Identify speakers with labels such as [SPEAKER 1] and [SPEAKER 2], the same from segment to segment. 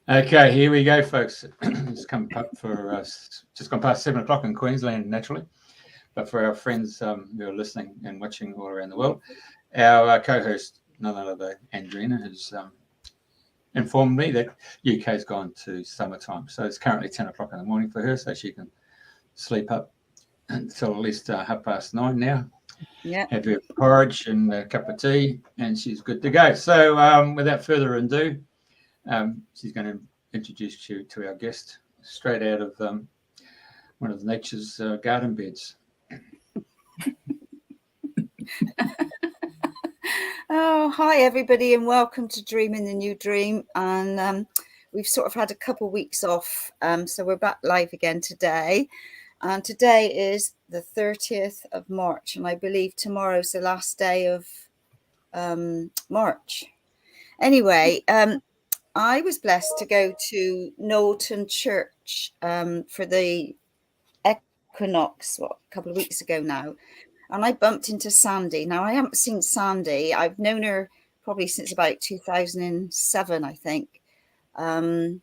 [SPEAKER 1] Okay, here we go, folks. It's come up for us. Just gone past 7 o'clock in Queensland, naturally. But for our friends who are listening and watching all around the world, our co-host, none other than Andrena, has informed me that UK's gone to summertime. So it's currently 10 o'clock in the morning for her, so she can sleep up until at least 9:30 now.
[SPEAKER 2] Yeah.
[SPEAKER 1] Have her porridge and a cup of tea, and she's good to go. So without further ado, she's going to introduce you to our guest straight out of one of nature's garden beds.
[SPEAKER 2] Oh, hi everybody, and welcome to Dreaming the New Dream. And we've sort of had a couple of weeks off, so we're back live again today. And today is the 30th of March, and I believe tomorrow's the last day of March. Anyway, I was blessed to go to Knowlton Church for the equinox, a couple of weeks ago now. And I bumped into Sandy. Now, I haven't seen Sandy. I've known her probably since about 2007, I think. And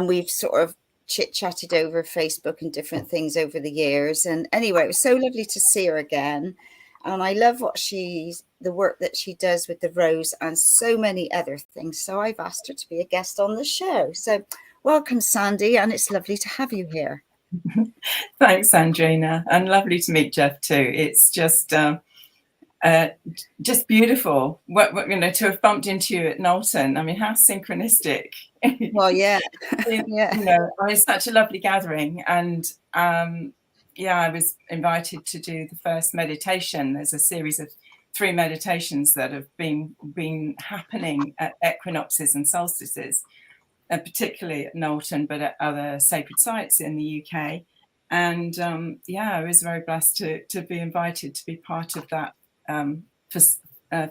[SPEAKER 2] we've sort of chit-chatted over Facebook and different things over the years. And anyway, it was so lovely to see her again. And I love the work that she does with the Rose and so many other things. So I've asked her to be a guest on the show. So welcome, Sandy, and it's lovely to have you here.
[SPEAKER 3] Thanks, Andrena, and lovely to meet Jeff too. It's just beautiful, to have bumped into you at Knowlton. I mean, how synchronistic!
[SPEAKER 2] Well, yeah,
[SPEAKER 3] yeah. It's such a lovely gathering, and I was invited to do the first meditation. There's a series of 3 meditations that have been happening at equinoxes and solstices. Particularly at Knowlton, but at other sacred sites in the UK. And I was very blessed to be invited to be part of that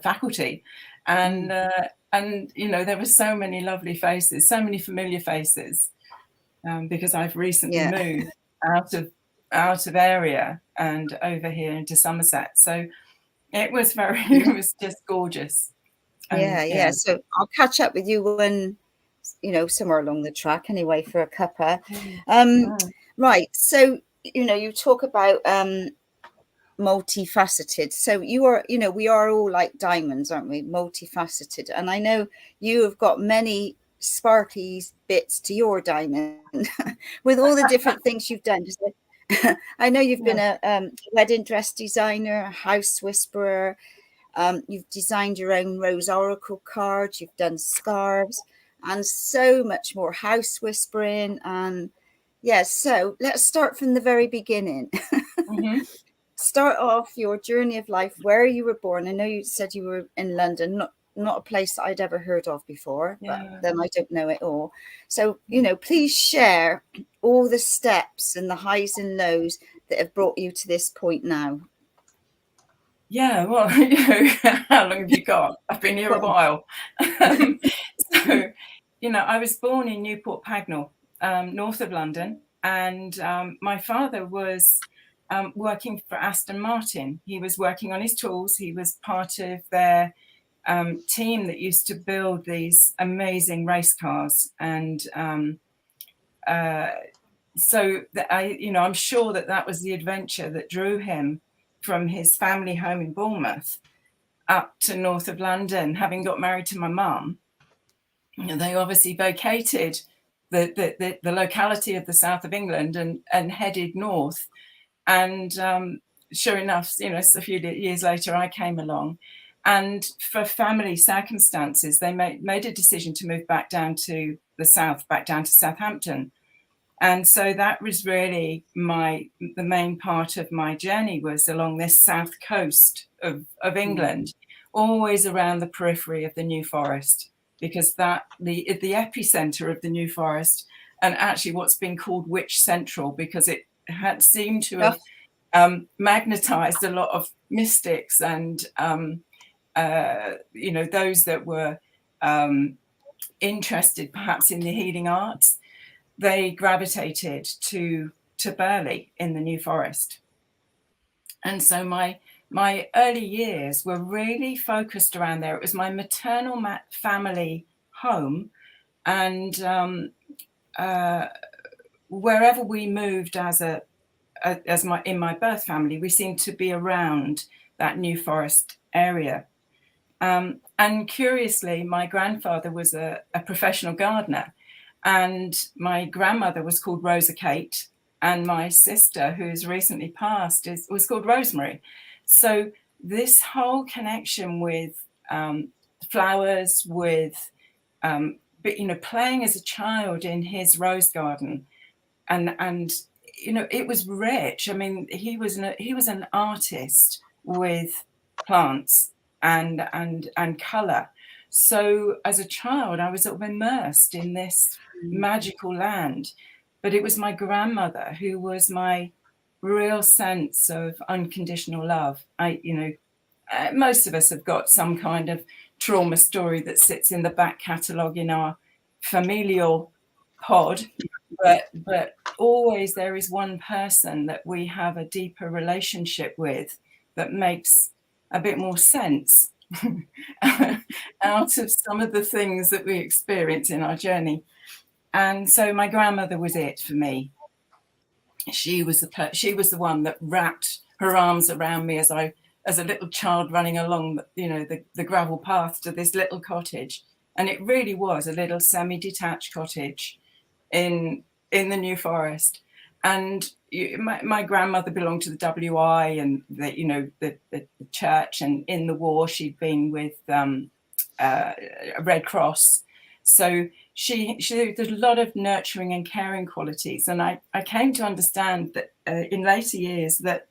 [SPEAKER 3] faculty. And there were so many lovely faces, so many familiar faces, because I've recently moved out of area and over here into Somerset. So it was just gorgeous.
[SPEAKER 2] And, so I'll catch up with you when, somewhere along the track anyway for a cuppa. Right. So, you talk about multifaceted. So you are, we are all like diamonds, aren't we? Multifaceted. And I know you have got many sparkly bits to your diamond with all the different things you've done. I know you've been a wedding dress designer, a house whisperer. You've designed your own Rose Oracle cards. You've done scarves. And so much more, house whispering. And so let's start from the very beginning.
[SPEAKER 3] Mm-hmm.
[SPEAKER 2] Start off your journey of life, where you were born. I know you said you were in London, not a place that I'd ever heard of before, but then I don't know it all. So, please share all the steps and the highs and lows that have brought you to this point now.
[SPEAKER 3] Yeah, well, how long have you got? I've been here a while. So, I was born in Newport Pagnell, north of London, and my father was working for Aston Martin. He was working on his tools. He was part of their team that used to build these amazing race cars. And so I'm sure that was the adventure that drew him from his family home in Bournemouth up to north of London, having got married to my mum. They obviously vacated the locality of the south of England and headed north. And sure enough, a few years later, I came along. And for family circumstances, they made a decision to move back down to the south, back down to Southampton. And so that was really the main part of my journey, was along this south coast of England, always around the periphery of the New Forest, because the epicenter of the New Forest, and actually what's been called Witch Central, because it had seemed to have magnetized a lot of mystics and those that were interested perhaps in the healing arts. They gravitated to Burley in the New Forest. And so my early years were really focused around there. It was my maternal family home, And wherever we moved in my birth family, we seemed to be around that New Forest area. And curiously, my grandfather was a professional gardener, and my grandmother was called Rose Alchemy, and my sister, who's recently passed, was called Rosemary. So this whole connection with flowers, with playing as a child in his rose garden, and it was rich. I mean, he was an artist with plants and color. So as a child, I was sort of immersed in this magical land. But it was my grandmother who was my real sense of unconditional love. Most of us have got some kind of trauma story that sits in the back catalogue in our familial pod, but always there is one person that we have a deeper relationship with that makes a bit more sense out of some of the things that we experience in our journey. And so my grandmother was it for me. She was the one that wrapped her arms around me as a little child running along the gravel path to this little cottage. And it really was a little semi-detached cottage in the New Forest. And my grandmother belonged to the WI and the church, and in the war she'd been with Red Cross. So there's a lot of nurturing and caring qualities. And I came to understand that in later years that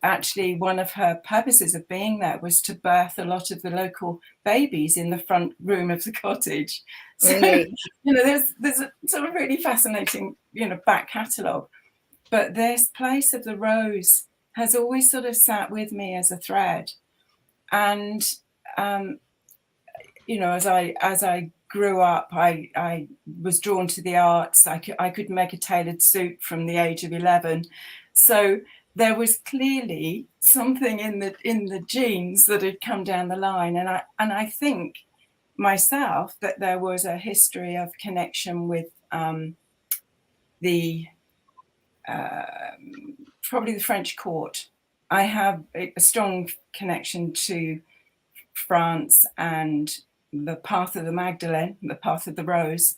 [SPEAKER 3] actually one of her purposes of being there was to birth a lot of the local babies in the front room of the cottage.
[SPEAKER 2] Really?
[SPEAKER 3] So, there's a sort of really fascinating, back catalogue. But this place of the rose has always sort of sat with me as a thread. And, as I grew up, I was drawn to the arts. I could make a tailored suit from the age of 11. So there was clearly something in the genes that had come down the line. And I think myself that there was a history of connection with probably the French court. I have a strong connection to France and the path of the Magdalene, the path of the rose,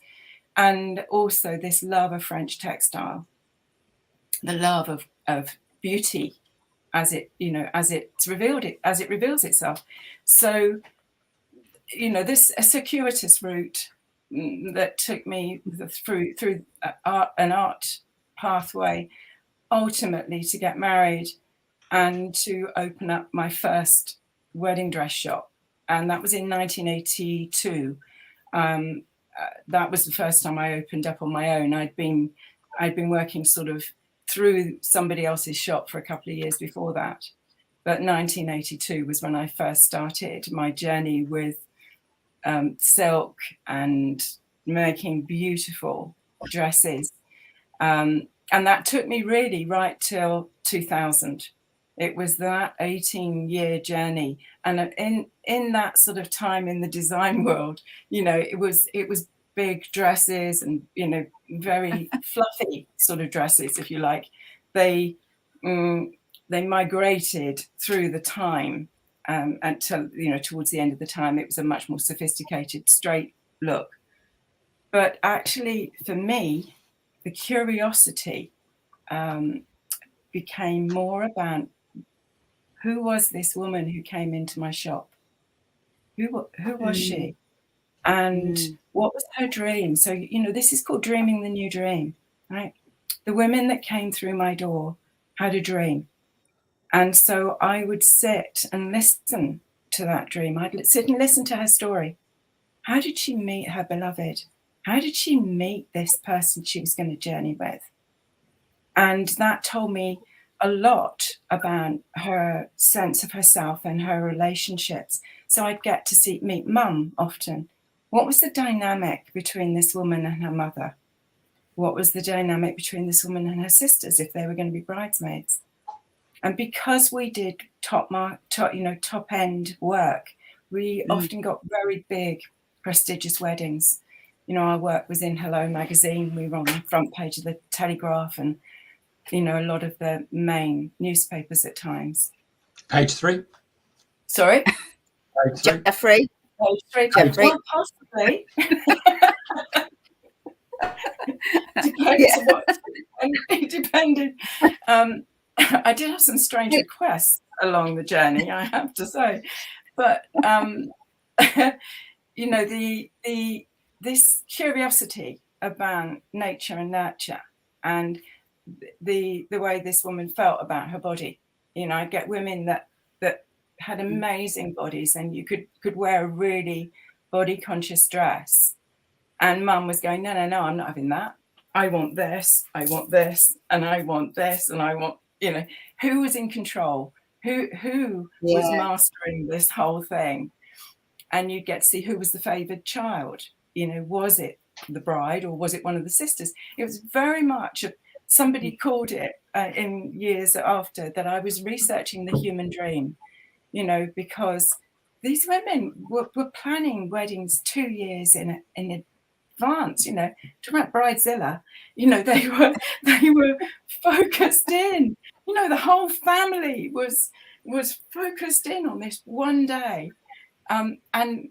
[SPEAKER 3] and also this love of French textile, the love of beauty as it reveals itself. So this a circuitous route that took me through an art pathway, ultimately to get married and to open up my first wedding dress shop, and that was in 1982. That was the first time I opened up on my own. I'd been working sort of through somebody else's shop for a couple of years before that, but 1982 was when I first started my journey with silk and making beautiful dresses, and that took me really right till 2000. It was that 18-year journey, and in that sort of time in the design world, it was big dresses and very fluffy sort of dresses, if you like. They migrated through the time until towards the end of the time it was a much more sophisticated straight look. But actually, for me, the curiosity became more about who was this woman who came into my shop? Who was she? And what was her dream? So, this is called dreaming the new dream, right? The women that came through my door had a dream. And so I would sit and listen to that dream. I'd sit and listen to her story. How did she meet her beloved? How did she meet this person she was going to journey with? And that told me a lot about her sense of herself and her relationships. So I'd get to meet Mum often. What was the dynamic between this woman and her mother? What was the dynamic between this woman and her sisters if they were going to be bridesmaids? And because we did top end work, we often got very big prestigious weddings. You know, our work was in Hello magazine. We were on the front page of the Telegraph and, you know, a lot of the main newspapers at times.
[SPEAKER 1] Page 3?
[SPEAKER 3] Sorry?
[SPEAKER 1] Page 3?
[SPEAKER 2] Jeffrey.
[SPEAKER 3] Page 3.
[SPEAKER 2] Jeffrey.
[SPEAKER 3] Well, possibly. It depended. I did have some strange requests along the journey, I have to say. But, you know, this curiosity about nature and nurture and the way this woman felt about her body. You know, I get women that had amazing bodies, and you could wear a really body conscious dress, and Mum was going, no, I'm not having that. I want this, and I want this, and I want, you know, who was in control, who was mastering this whole thing. And you'd get to see who was the favoured child. You know, was it the bride or was it one of the sisters? It was very much somebody called it in years after that I was researching the human dream, you know, because these women were planning weddings 2 years in advance, you know, talking about Bridezilla, you know, they were focused in, you know, the whole family was focused in on this one day. And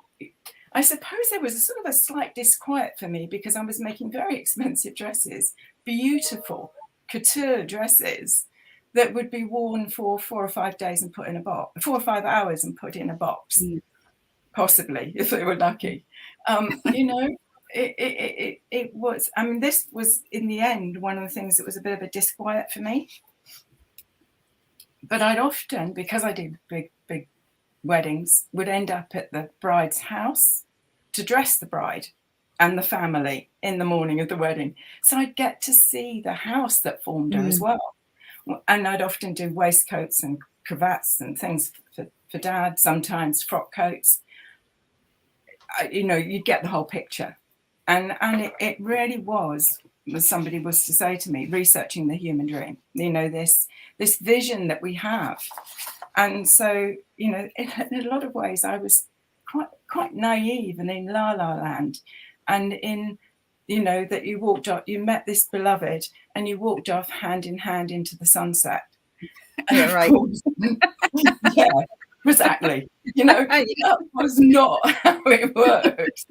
[SPEAKER 3] I suppose there was a sort of a slight disquiet for me because I was making very expensive dresses, beautiful couture dresses that would be worn for 4 or 5 days and put in a box, 4 or 5 hours and put in a box, possibly, if they were lucky. You know, it was, I mean, this was in the end one of the things that was a bit of a disquiet for me. But I'd often, because I did big weddings, would end up at the bride's house to dress the bride and the family in the morning of the wedding. So I'd get to see the house that formed her as well. And I'd often do waistcoats and cravats and things for Dad, sometimes frock coats. You know, you get the whole picture. And it really was, as somebody was to say to me, researching the human dream, you know, this vision that we have. And so, you know, in a lot of ways, I was quite naive and in la la land, and in, you know, that you walked off, you met this beloved, and you walked off hand in hand into the sunset.
[SPEAKER 2] Yeah, right.
[SPEAKER 3] Yeah, exactly. You know, that was not how it worked.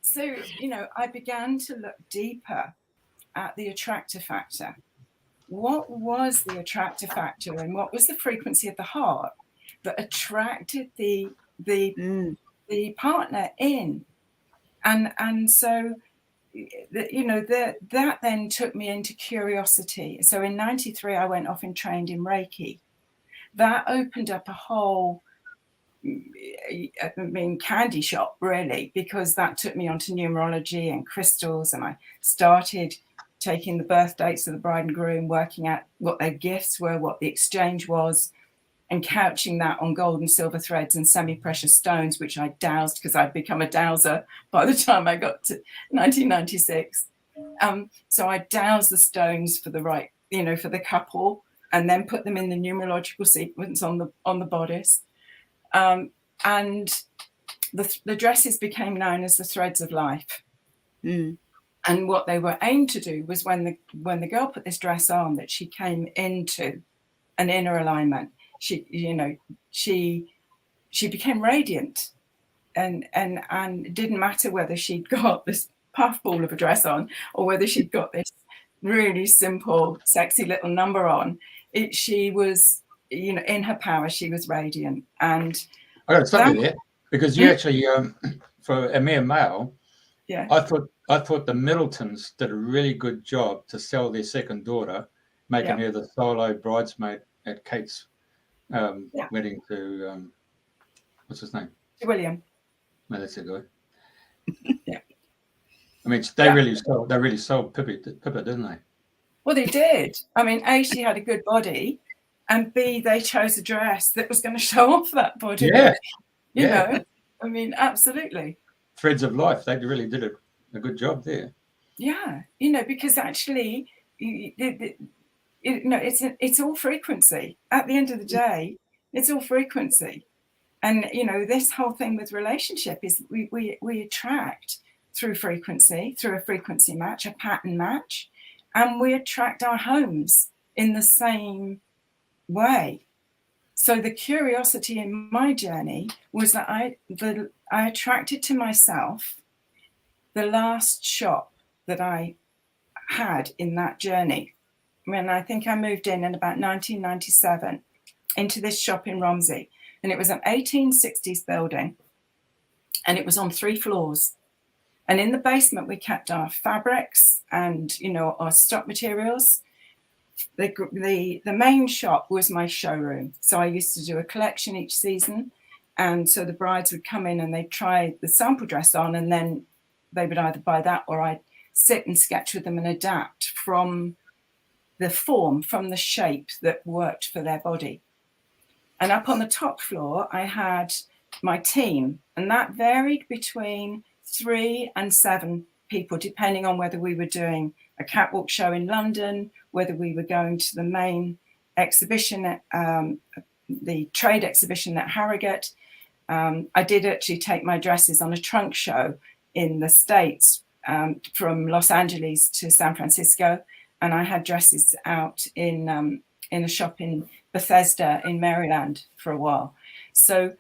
[SPEAKER 3] So, you know, I began to look deeper at the attractor factor. What was the attractor factor, and what was the frequency of the heart that attracted the partner in? And so, you know, that then took me into curiosity. So in 93, I went off and trained in Reiki. That opened up a whole, I mean, candy shop, really, because that took me onto numerology and crystals, and I started taking the birth dates of the bride and groom, working out what their gifts were, what the exchange was, and couching that on gold and silver threads and semi-precious stones, which I dowsed because I'd become a dowser by the time I got to 1996. So I dowsed the stones for the right, you know, for the couple, and then put them in the numerological sequence on the bodice. And the dresses became known as the threads of life. And what they were aimed to do was when the girl put this dress on, that she came into an inner alignment. She, you know, she became radiant, and it didn't matter whether she'd got this puffball of a dress on or whether she'd got this really simple, sexy little number on. She was, you know, in her power. She was radiant. And
[SPEAKER 1] I got to stop you there, because you actually, for a mere male,
[SPEAKER 3] yeah,
[SPEAKER 1] I thought the Middletons did a really good job to sell their second daughter, making her the solo bridesmaid at Kate's wedding to what's his name?
[SPEAKER 3] William.
[SPEAKER 1] No, that's a guy.
[SPEAKER 3] Yeah.
[SPEAKER 1] I mean, they really sold Pippa, didn't they?
[SPEAKER 3] Well, they did. I mean, A, she had a good body, and B, they chose a dress that was going to show off that body.
[SPEAKER 1] Yeah.
[SPEAKER 3] You know, I mean, absolutely.
[SPEAKER 1] Threads of life. They really did a good job there.
[SPEAKER 3] Yeah, you know, because actually, it's all frequency. At the end of the day, it's all frequency, And, you know, this whole thing with relationship is we attract through frequency, through a frequency match, a pattern match, and we attract our homes in the same way. So the curiosity in my journey was that I attracted to myself the last shop that I had in that journey. When I think I moved in about 1997 into this shop in Romsey, and it was an 1860s building, and it was on 3 floors. And in the basement, we kept our fabrics and, you know, our stock materials. The main shop was my showroom. So I used to do a collection each season. And so the brides would come in and they'd try the sample dress on, and then they would either buy that or I'd sit and sketch with them and adapt from the form, from the shape that worked for their body. And up on the top floor, I had my team, and that varied between 3 and 7 people, depending on whether we were doing a catwalk show in London, whether we were going to the main exhibition at the trade exhibition at Harrogate. I did actually take my dresses on a trunk show in the States, from Los Angeles to San Francisco, and I had dresses out in a shop in Bethesda in Maryland for a while. So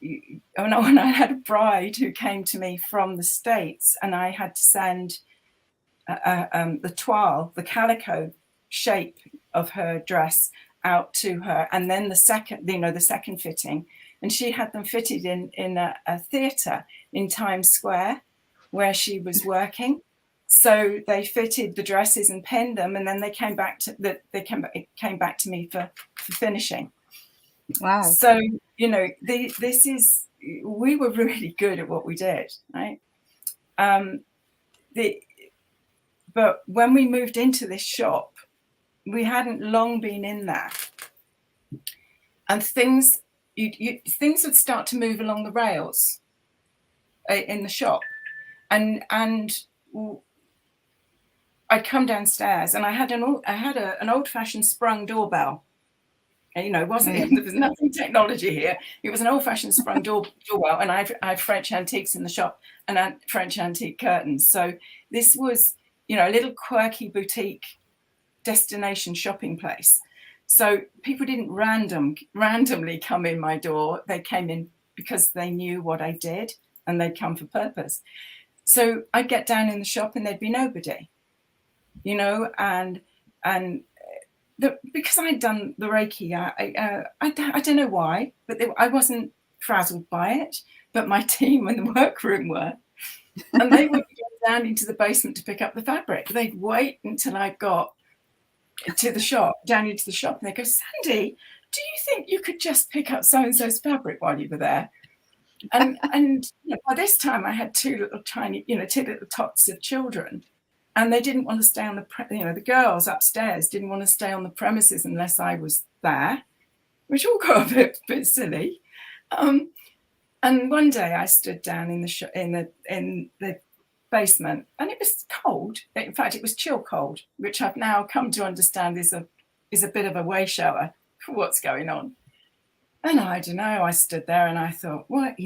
[SPEAKER 3] when I had a bride who came to me from the States, and I had to send the toile, the calico shape of her dress out to her, and then the second fitting, and she had them fitted in a theatre in Times Square where she was working. So they fitted the dresses and pinned them, and then they came back to me for finishing.
[SPEAKER 2] Wow.
[SPEAKER 3] So, you know, we were really good at what we did, right? But when we moved into this shop, we hadn't long been in there, and things would start to move along the rails in the shop, and I'd come downstairs, and I had an old-fashioned sprung doorbell. And, you know, there was nothing technology here. It was an old-fashioned sprung doorbell, and I had French antiques in the shop and French antique curtains. So this was, you know, a little quirky boutique destination shopping place. So people didn't randomly come in my door. They came in because they knew what I did, and they'd come for purpose. So I'd get down in the shop and there'd be nobody, you know, and because I'd done the Reiki, I don't know why, but I wasn't frazzled by it, but my team in the workroom were. And they would go down into the basement to pick up the fabric. They'd wait until I got to the shop, down into the shop, and they go, Sandy, do you think you could just pick up so-and-so's fabric while you were there? And you know, by this time I had 2 little tots of children. And they didn't want to stay on the girls upstairs didn't want to stay on the premises unless I was there, which all got a bit silly. And one day I stood down in the basement, and it was cold. In fact, it was chill cold, which I've now come to understand is a bit of a way shower for what's going on. And I don't know, I stood there and I thought, what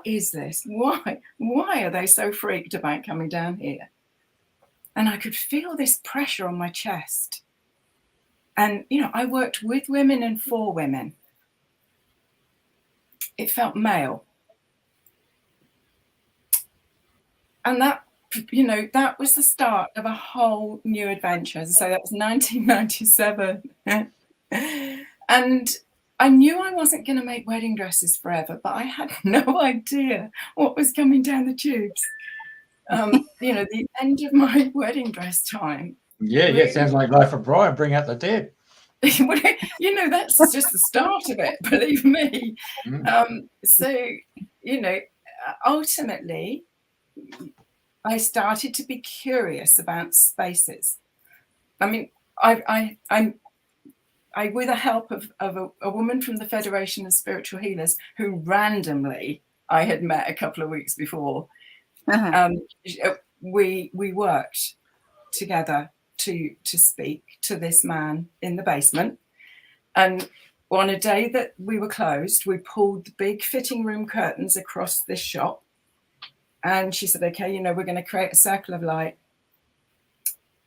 [SPEAKER 3] is this? Why are they so freaked about coming down here? And I could feel this pressure on my chest. And, you know, I worked with women and for women. It felt male. And that, you know, that was the start of a whole new adventure. So that was 1997. And I knew I wasn't going to make wedding dresses forever, but I had no idea what was coming down the tubes. You know, the end of my wedding dress time.
[SPEAKER 1] Yeah, sounds like Life of Brian, bring out the dead.
[SPEAKER 3] You know, that's just the start of it, believe me. So, you know, ultimately, I started to be curious about spaces. I mean, I with the help of a woman from the Federation of Spiritual Healers, who randomly I had met a couple of weeks before, we worked together to speak to this man in the basement. And on a day that we were closed, we pulled the big fitting room curtains across this shop. And she said, okay, you know, we're going to create a circle of light.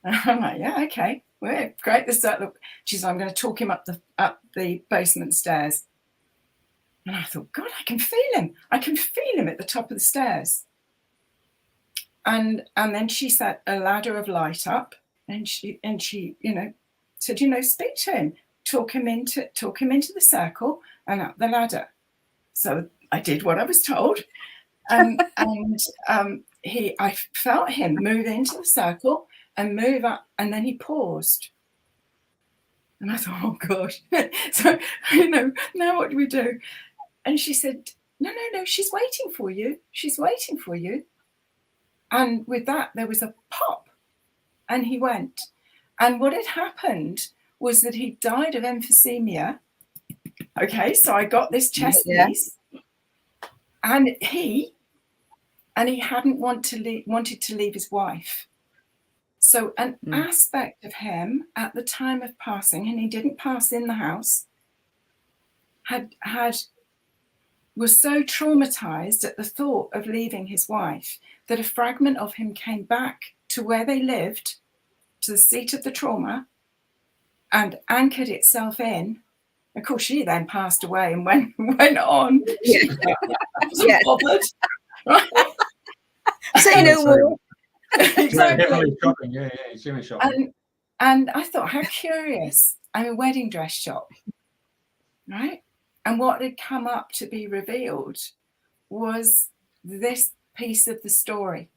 [SPEAKER 3] And I'm like, yeah, okay, we'll create the circle. She said, I'm going to talk him up the basement stairs. And I thought, God, I can feel him. I can feel him at the top of the stairs. And then she set a ladder of light up, and she, you know, said, you know, speak to him, talk him into the circle and up the ladder. So I did what I was told. I felt him move into the circle and move up, and then he paused. And I thought, oh God. So, you know, now what do we do? And she said, no, she's waiting for you. She's waiting for you. And with that, there was a pop, and he went. And what had happened was that he died of emphysema. Okay, so I got this chest piece, and he hadn't wanted to leave his wife. So an aspect of him at the time of passing, and he didn't pass in the house, was so traumatized at the thought of leaving his wife that a fragment of him came back to where they lived, to the seat of the trauma, and anchored itself in. Of course, she then passed away and went on.
[SPEAKER 2] Yeah.
[SPEAKER 3] Wasn't bothered. Right?
[SPEAKER 2] Say no more.
[SPEAKER 3] Exactly.
[SPEAKER 1] Definitely shopping. Yeah, Jimmy shopping.
[SPEAKER 3] And I thought, how curious. I'm a wedding dress shop, right? And what had come up to be revealed was this piece of the story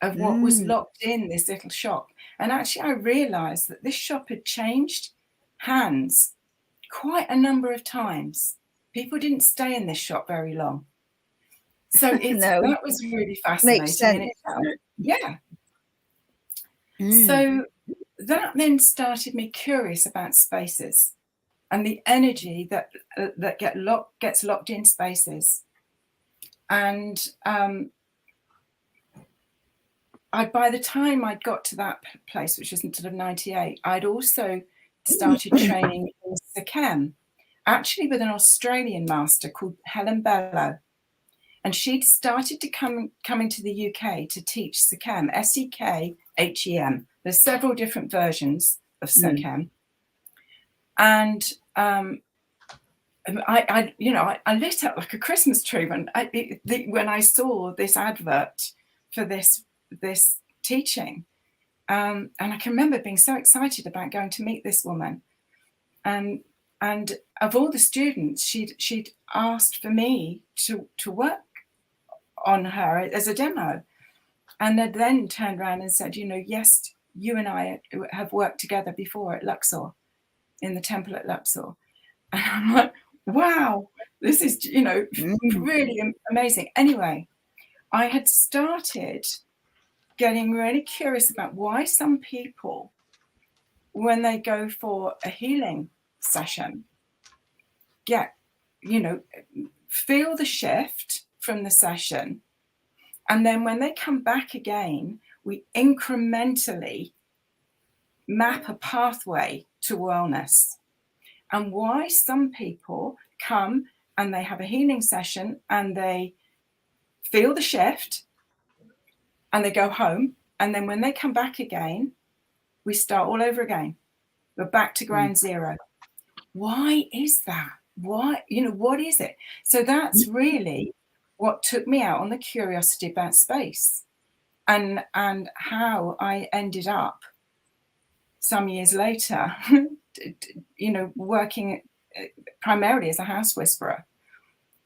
[SPEAKER 3] of what was locked in this little shop. And actually, I realized that this shop had changed hands quite a number of times. People didn't stay in this shop very long. So that was really fascinating.
[SPEAKER 2] Makes sense.
[SPEAKER 3] In itself. Yeah. So that then started me curious about spaces and the energy that gets locked in spaces. And by the time I'd got to that place, which was until 98, I'd also started training in Sekhem, actually with an Australian master called Helen Bellow. And she'd started to come into the UK to teach Sekhem, Sekhem. There's several different versions of Sekhem. And I lit up like a Christmas tree when I saw this advert for this teaching. And I can remember being so excited about going to meet this woman. And of all the students, she'd asked for me to work on her as a demo. And they'd then turned around and said, yes, you and I have worked together before at Luxor, in the temple at Luxor. And I'm like, wow, this is, really amazing. Anyway, I had started getting really curious about why some people, when they go for a healing session, feel the shift from the session. And then when they come back again, we incrementally map a pathway to wellness. And why some people come and they have a healing session and they feel the shift and they go home. And then when they come back again, we start all over again. We're back to ground zero. Why is that? Why, what is it? So that's really what took me out on the curiosity about space and how I ended up some years later, working primarily as a house whisperer.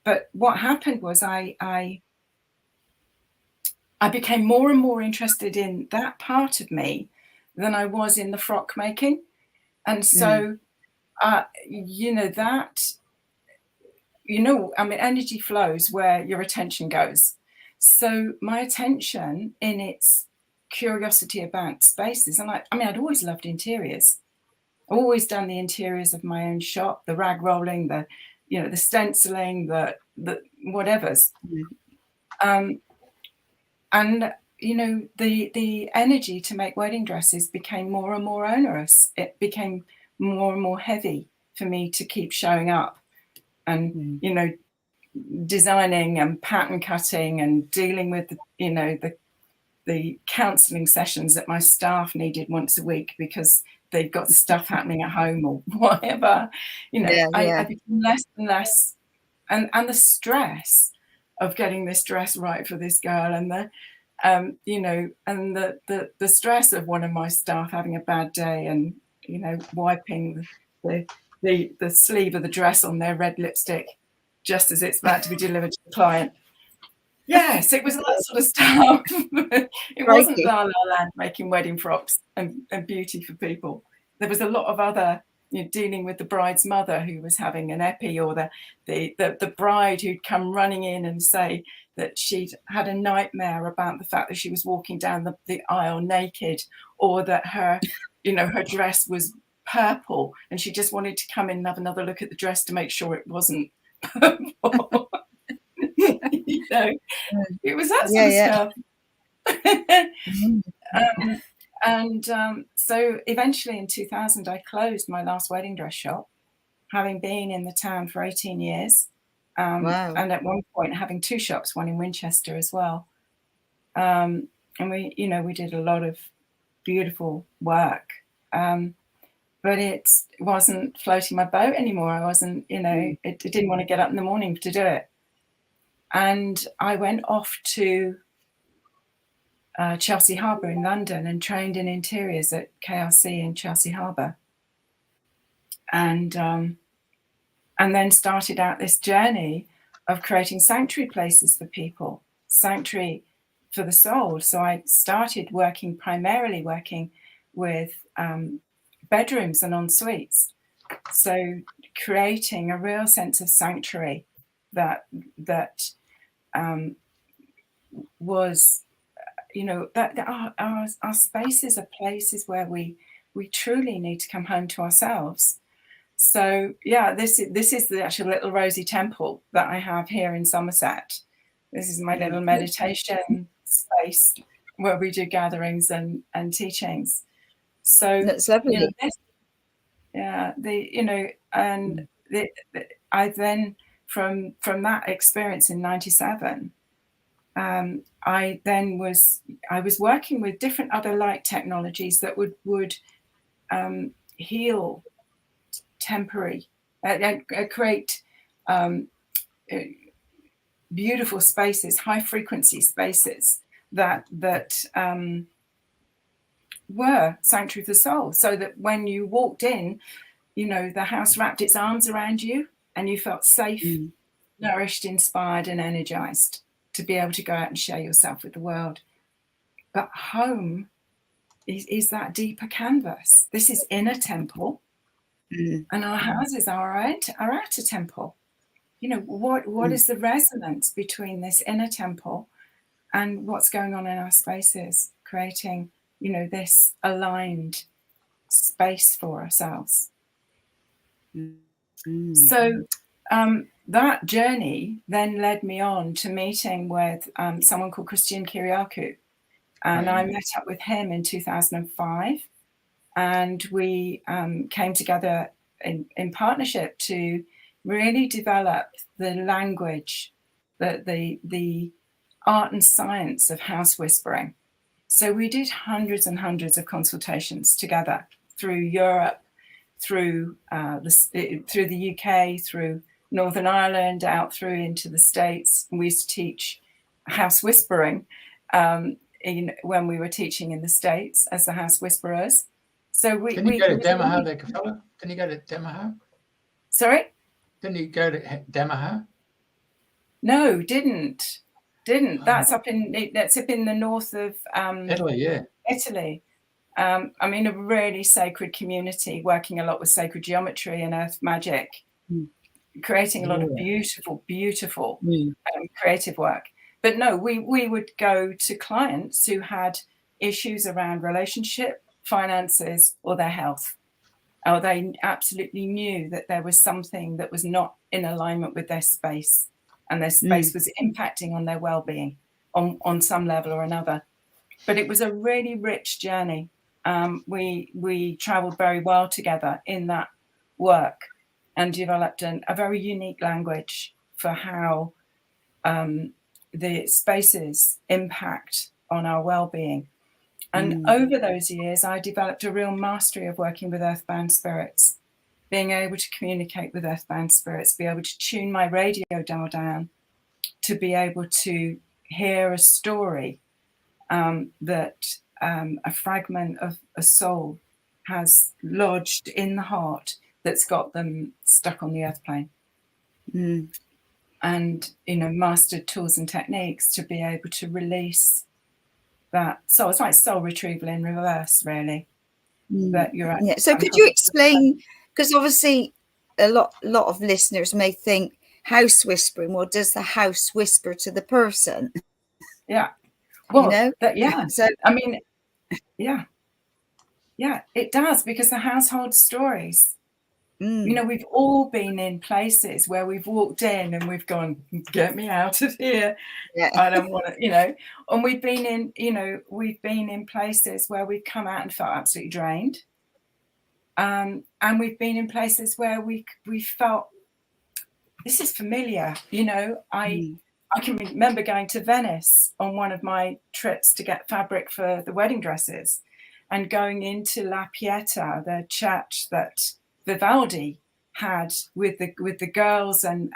[SPEAKER 3] But what happened was I became more and more interested in that part of me than I was in the frock making. And so, energy flows where your attention goes. So my attention in its curiosity about spaces, and I'd always loved interiors. Always done the interiors of my own shop, the rag rolling, the stenciling, the whatevers. The energy to make wedding dresses became more and more onerous. It became more and more heavy for me to keep showing up and, you know, designing and pattern cutting and dealing with, you know, the counselling sessions that my staff needed once a week because they've got stuff happening at home or whatever. You know, I became less and less, and the stress of getting this dress right for this girl, and the you know, and the stress of one of my staff having a bad day and, you know, wiping the sleeve of the dress on their red lipstick just as it's about to be delivered to the client. Yes, it was that sort of stuff. It wasn't La La Land making wedding frocks and beauty for people. There was a lot of other, you know, dealing with the bride's mother who was having an epi, or the bride who'd come running in and say that she'd had a nightmare about the fact that she was walking down the aisle naked, or that her, you know, her dress was purple and she just wanted to come in and have another look at the dress to make sure it wasn't purple. You know, it was that sort of stuff. So eventually in 2000, I closed my last wedding dress shop, having been in the town for 18 years. Wow. And at one point having 2 shops, one in Winchester as well. And we, you know, we did a lot of beautiful work. But it wasn't floating my boat anymore. I wasn't, you know, it didn't want to get up in the morning to do it. And I went off to Chelsea Harbour in London and trained in interiors at KRC in Chelsea Harbour. And then started out this journey of creating sanctuary places for people, sanctuary for the soul. So I started primarily working with bedrooms and en suites. So creating a real sense of sanctuary that was, you know, that our spaces are places where we truly need to come home to ourselves. So yeah, this is the actual little Rosie temple that I have here in Somerset. This is my little meditation space where we do gatherings and teachings. So
[SPEAKER 2] that's lovely.
[SPEAKER 3] You know, I then from that experience in 97, I was working with different other light technologies that would heal temporary, create beautiful spaces, high frequency spaces that were sanctuary for the soul, so that when you walked in, you know, the house wrapped its arms around you and you felt safe, nourished, inspired and energized to be able to go out and share yourself with the world. But home is that deeper canvas. This is inner temple, and our houses are our outer temple. You know, what is the resonance between this inner temple and what's going on in our spaces, creating, you know, this aligned space for ourselves. So that journey then led me on to meeting with someone called Christian Kyriakou, and I met up with him in 2005, and we came together in partnership to really develop the language, the art and science of house whispering. So we did hundreds and hundreds of consultations together through Europe, through the UK, through Northern Ireland, out through into the States. And we used to teach house whispering when we were teaching in the States as the house whisperers. So
[SPEAKER 1] Can you go to Damaha there, Kafella? Can you go to Damaha?
[SPEAKER 3] Sorry?
[SPEAKER 1] Didn't you go to Damaha?
[SPEAKER 3] No, didn't. That's up in the north of
[SPEAKER 1] Italy, yeah.
[SPEAKER 3] Italy. I mean, a really sacred community, working a lot with sacred geometry and earth magic, creating a lot of beautiful creative work. But no, we would go to clients who had issues around relationship, finances, or their health. Or they absolutely knew that there was something that was not in alignment with their space, and their space was impacting on their well-being on some level or another. But it was a really rich journey. We traveled very well together in that work, and developed a very unique language for how the spaces impact on our well-being. And over those years, I developed a real mastery of working with earthbound spirits, being able to communicate with earthbound spirits, be able to tune my radio dial down to be able to hear a story that a fragment of a soul has lodged in the heart that's got them stuck on the earth plane. And, mastered tools and techniques to be able to release that. So it's like soul retrieval in reverse, really. That you're
[SPEAKER 2] So could you explain, because obviously a lot of listeners may think house whispering, well, does the house whisper to the person?
[SPEAKER 3] Yeah. Well,
[SPEAKER 2] So
[SPEAKER 3] I mean, yeah, it does, because the house holds stories. We've all been in places where we've walked in and we've gone, get me out of here. I don't want to, and we've been in places where we've come out and felt absolutely drained. And we've been in places where we felt, this is familiar. I can remember going to Venice on one of my trips to get fabric for the wedding dresses, and going into La Pieta, the church that Vivaldi had with the girls, and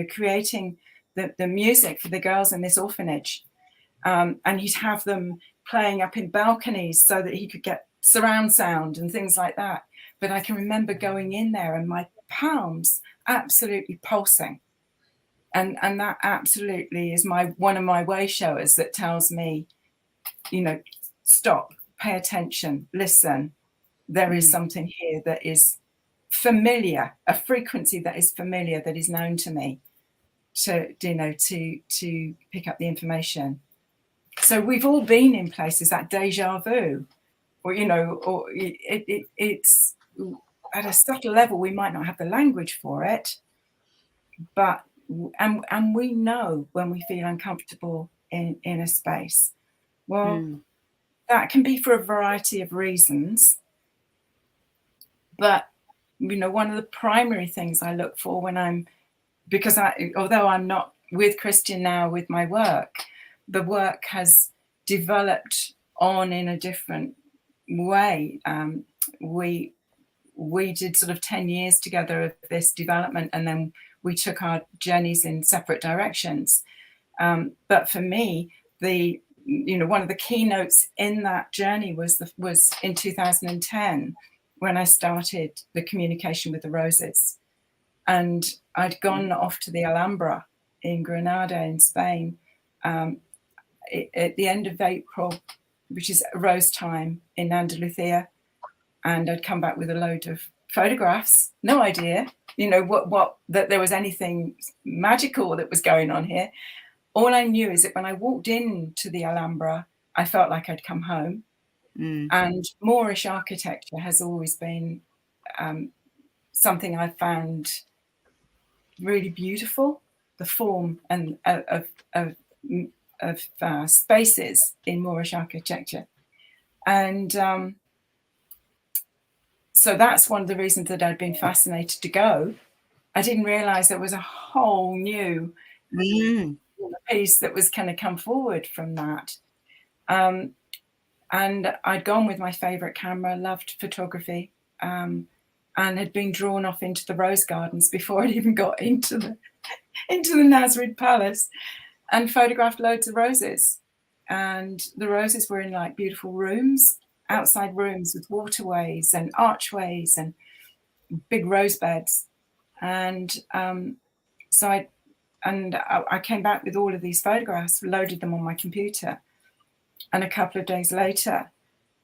[SPEAKER 3] creating the music for the girls in this orphanage, and he'd have them playing up in balconies so that he could get surround sound and things like that. But I can remember going in there and my palms absolutely pulsing, and that absolutely is one of my way showers that tells me, stop, pay attention, listen. There is something here that is familiar, a frequency that is familiar, that is known to me, to pick up the information. So we've all been in places, that deja vu, or it's at a subtle level. We might not have the language for it, but and we know when we feel uncomfortable in a space. Well, that can be for a variety of reasons. But, one of the primary things I look for although I'm not with Christian now with my work, the work has developed on in a different way. We did sort of 10 years together of this development, and then we took our journeys in separate directions. But for me, one of the keynotes in that journey was in 2010, when I started the communication with the roses. And I'd gone off to the Alhambra in Granada in Spain at the end of April, which is rose time in Andalusia. And I'd come back with a load of photographs. No idea, that there was anything magical that was going on here. All I knew is that when I walked into the Alhambra, I felt like I'd come home. And Moorish architecture has always been something I found really beautiful. The form and of spaces in Moorish architecture, and so that's one of the reasons that I'd been fascinated to go. I didn't realize there was a whole new piece that was going to come forward from that. And I'd gone with my favorite camera, loved photography, and had been drawn off into the rose gardens before I'd even got into the Nasrid Palace, and photographed loads of roses. And the roses were in like beautiful rooms, outside rooms with waterways and archways and big rose beds. And so I came back with all of these photographs, loaded them on my computer. And a couple of days later,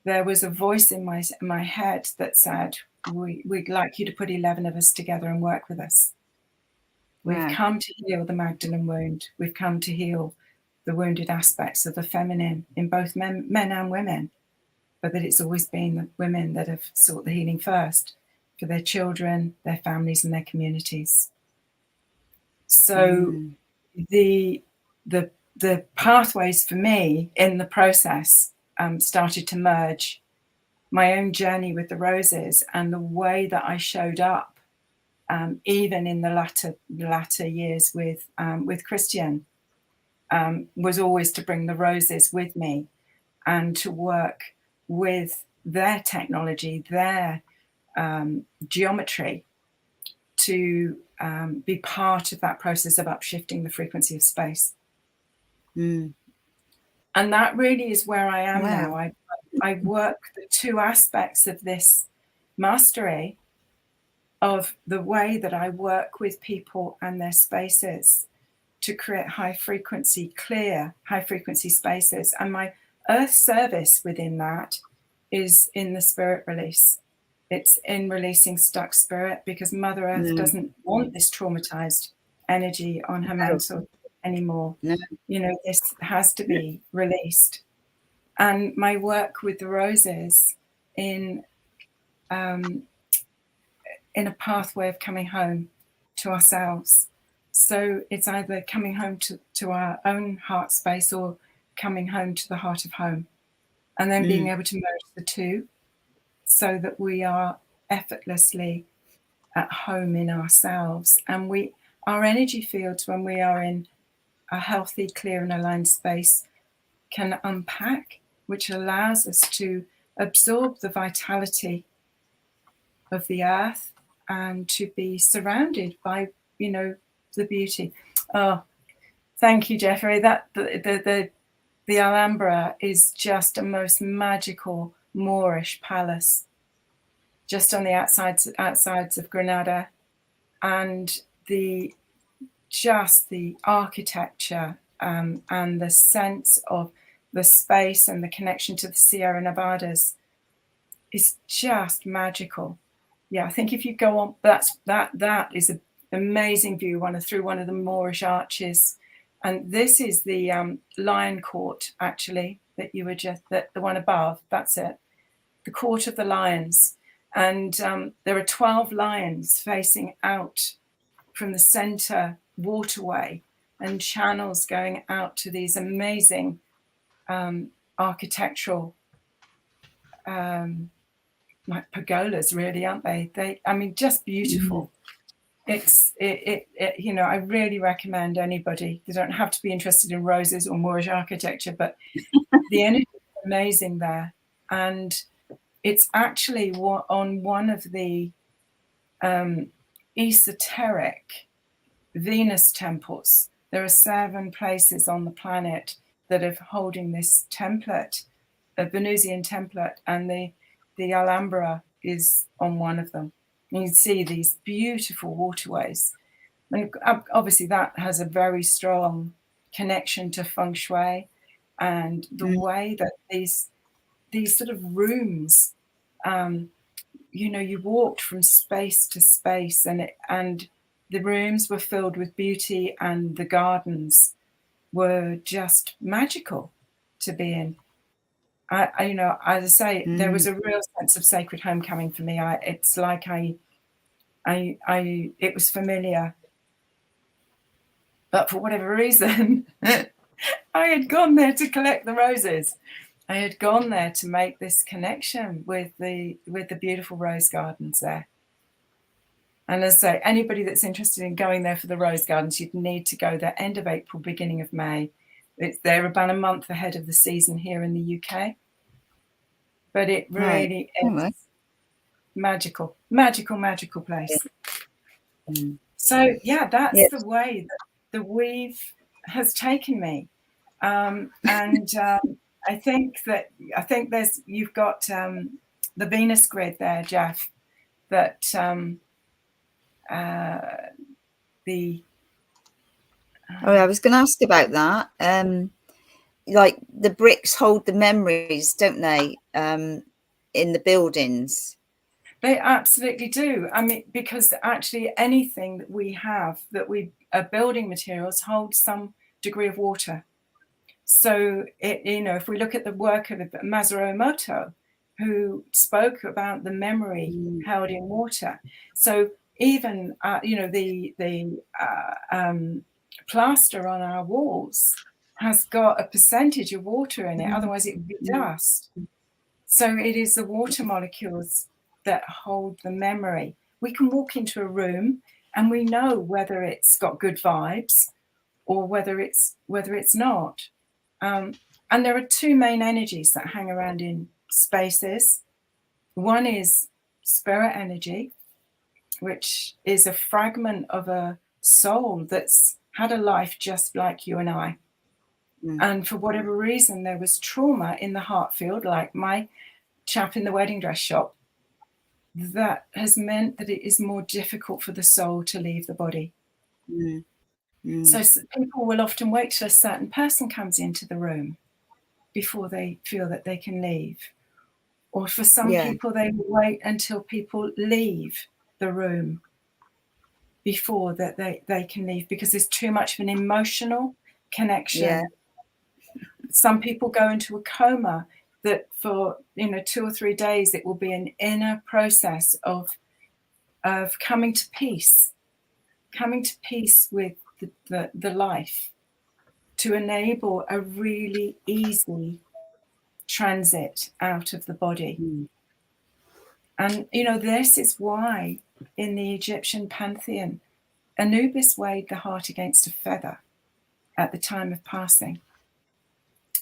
[SPEAKER 3] there was a voice in my head that said, we'd like you to put 11 of us together and work with us. We've come to heal the Magdalene wound. We've come to heal the wounded aspects of the feminine in both men and women, but that it's always been the women that have sought the healing first for their children, their families, and their communities. So the pathways for me in the process started to merge, my own journey with the roses and the way that I showed up, even in the latter years with Christian, was always to bring the roses with me and to work with their technology, their geometry, to be part of that process of upshifting the frequency of space.
[SPEAKER 2] Mm.
[SPEAKER 3] And that really is where I am
[SPEAKER 2] Wow.
[SPEAKER 3] now. I work the two aspects of this mastery of the way that I work with people and their spaces to create high frequency, clear, high frequency spaces. And my earth service within that is in the spirit release. It's in releasing stuck spirit, because Mother Earth doesn't want this traumatized energy on her mantle anymore.
[SPEAKER 2] No.
[SPEAKER 3] You know, this has to be released. And my work with the roses in a pathway of coming home to ourselves. So it's either coming home to our own heart space or coming home to the heart of home, and then being able to merge the two so that we are effortlessly at home in ourselves. And our energy fields, when we are in a healthy, clear and aligned space, can unpack, which allows us to absorb the vitality of the earth and to be surrounded by, you know, the beauty. Oh, thank you, Jeffrey. That the Alhambra is just a most magical Moorish palace, just on the outsides of Granada, and the architecture and the sense of the space and the connection to the Sierra Nevadas is just magical. Yeah, I think if you go on, that is an amazing view through one of the Moorish arches. And this is the Lion Court, actually, that you were just, the one above, that's it, the Court of the Lions. And there are 12 lions facing out from the center waterway, and channels going out to these amazing architectural like pergolas, really, aren't they? I mean, just beautiful. It's you know, I really recommend anybody. They don't have to be interested in roses or Moorish architecture, but the energy is amazing there. And it's actually on one of the esoteric Venus temples. There are 7 places on the planet that are holding this template, a Venusian template, and the Alhambra is on one of them. And you see these beautiful waterways. And obviously that has a very strong connection to feng shui, and the way that these sort of rooms, you know, you walked from space to space, and the rooms were filled with beauty, and the gardens were just magical to be in. I you know, as I say, there was a real sense of sacred homecoming for me. It's like it was familiar, but for whatever reason, I had gone there to collect the roses. I had gone there to make this connection with the beautiful rose gardens there. And as I say, anybody that's interested in going there for the rose gardens, you'd need to go there end of April, beginning of May. They're about a month ahead of the season here in the UK. But it really is magical place. So yeah, that's the way that the weave has taken me. And I think you've got the Venus grid there, Jeff, that I
[SPEAKER 2] was going to ask about that. Like the bricks hold the memories, don't they, in the buildings?
[SPEAKER 3] They absolutely do. I mean, because actually anything that we have that we are building materials holds some degree of water. So you know, if we look at the work of Masaru Emoto, who spoke about the memory held in water. So even you know, the plaster on our walls has got a percentage of water in it, otherwise it would be dust. So it is the water molecules that hold the memory. We can walk into a room and we know whether it's got good vibes or whether it's not. And there are two main energies that hang around in spaces. One is spirit energy, which is a fragment of a soul that's had a life just like you and I. And for whatever reason, there was trauma in the heart field, like my chap in the wedding dress shop, that has meant that it is more difficult for the soul to leave the body. So people will often wait till a certain person comes into the room before they feel that they can leave. Or for some people, they will wait until people leave the room before that they can leave, because there's too much of an emotional connection. Some people go into a coma that for 2 or 3 days it will be an inner process of coming to peace with the life, to enable a really easy transit out of the body. And this is why in the Egyptian pantheon, Anubis weighed the heart against a feather at the time of passing.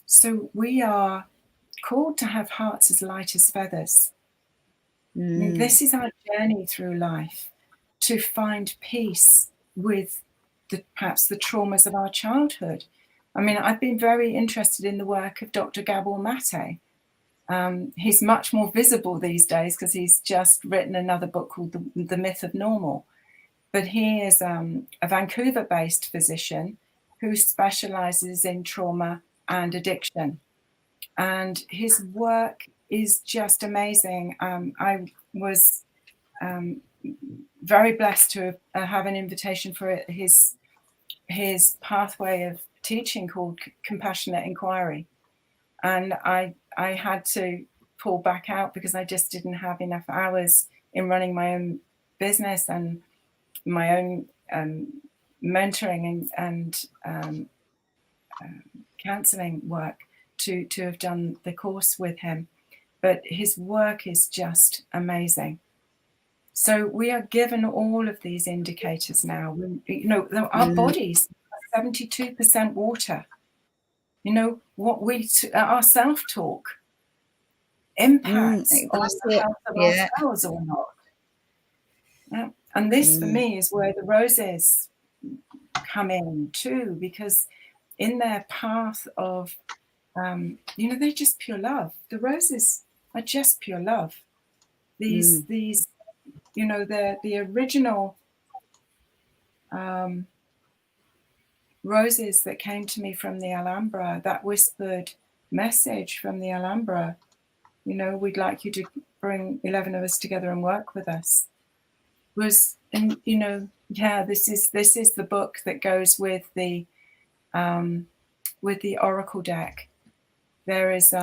[SPEAKER 3] So we are called to have hearts as light as feathers. And this is our journey through life, to find peace with perhaps the traumas of our childhood. I mean, I've been very interested in the work of Dr. Gabor Mate. He's much more visible these days because he's just written another book called The Myth of Normal. But he is a Vancouver-based physician who specializes in trauma and addiction. And his work is just amazing. I was very blessed to have an invitation for his pathway of teaching called Compassionate Inquiry. And I had to pull back out because I just didn't have enough hours in running my own business and my own mentoring and counseling work to have done the course with him. But his work is just amazing. So we are given all of these indicators now. Our bodies are 72% water. What our self-talk impacts on the health of ourselves or not. Yeah. And this for me is where the roses come in too, because in their path of they're just pure love. The roses are just pure love. These the original roses that came to me from the Alhambra, that whispered message from the Alhambra, we'd like you to bring 11 of us together and work with us, was, and this is the book that goes with the oracle deck. There is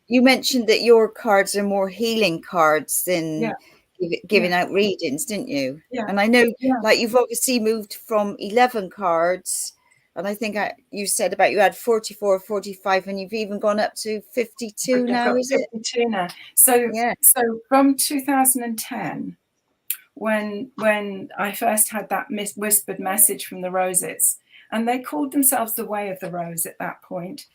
[SPEAKER 2] you mentioned that your cards are more healing cards than giving out readings, didn't you? Yeah. And I know, like, you've obviously moved from 11 cards, and I think you said about you had 44, 45, and you've even gone up to 52 now, is it?
[SPEAKER 3] 52 now. So from 2010, when I first had that whispered message from the roses, and they called themselves the Way of the Rose at that point,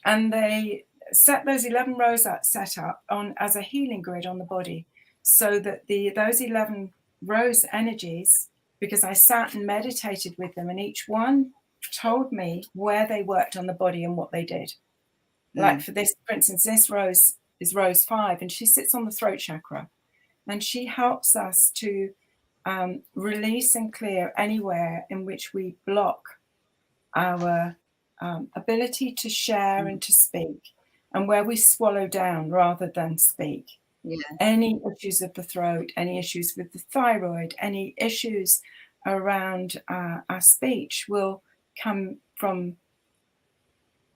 [SPEAKER 3] and they set those 11 rows set up on as a healing grid on the body, so that those 11 rose energies, because I sat and meditated with them, and each one told me where they worked on the body and what they did. Like for instance, this rose is rose 5, and she sits on the throat chakra, and she helps us to release and clear anywhere in which we block our ability to share and to speak, and where we swallow down rather than speak. Any issues of the throat, any issues with the thyroid, any issues around our speech will come from,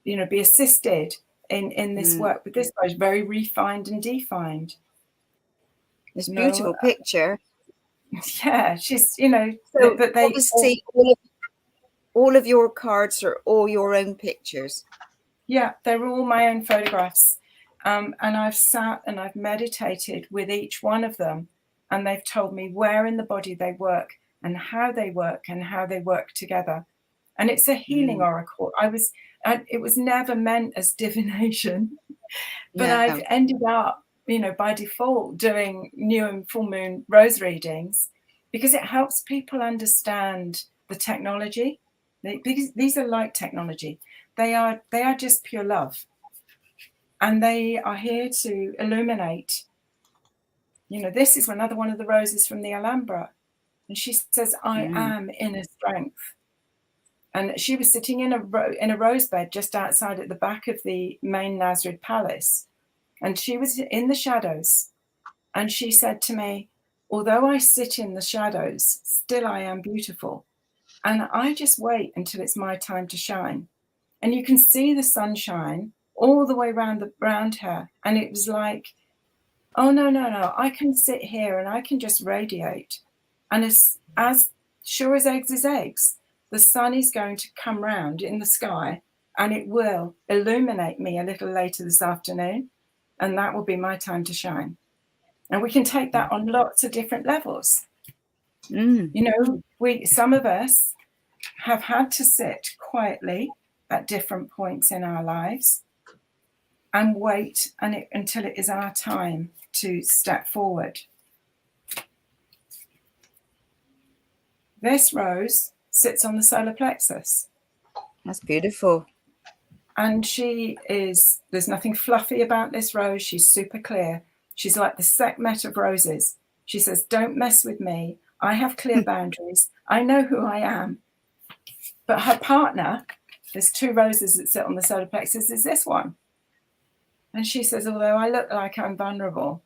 [SPEAKER 3] be assisted in this work with this rose, very refined and defined.
[SPEAKER 2] It's a beautiful picture.
[SPEAKER 3] Yeah, she's,
[SPEAKER 2] so but they obviously all of your cards are all your own pictures.
[SPEAKER 3] Yeah, they're all my own photographs. And I've sat and I've meditated with each one of them, and they've told me where in the body they work and how they work together. And it's a healing oracle. It was never meant as divination, but I've ended up, by default doing new and full moon rose readings because it helps people understand the technology. Because these are light technology. They are just pure love. And they are here to illuminate. This is another one of the roses from the Alhambra. And she says, I am inner strength. And she was sitting in a rose bed just outside at the back of the main Nasrid Palace. And she was in the shadows. And she said to me, although I sit in the shadows, still I am beautiful. And I just wait until it's my time to shine. And you can see the sunshine all the way around her. And it was like, oh, no, I can sit here and I can just radiate. And as sure as eggs is eggs, the sun is going to come round in the sky and it will illuminate me a little later this afternoon. And that will be my time to shine. And we can take that on lots of different levels. Some of us have had to sit quietly at different points in our lives and wait until it is our time to step forward. This rose sits on the solar plexus.
[SPEAKER 2] That's beautiful.
[SPEAKER 3] And there's nothing fluffy about this rose. She's super clear. She's like the Sekhmet of roses. She says, don't mess with me. I have clear boundaries. I know who I am. But her partner, there's two roses that sit on the solar plexus, is this one. And she says, although I look like I'm vulnerable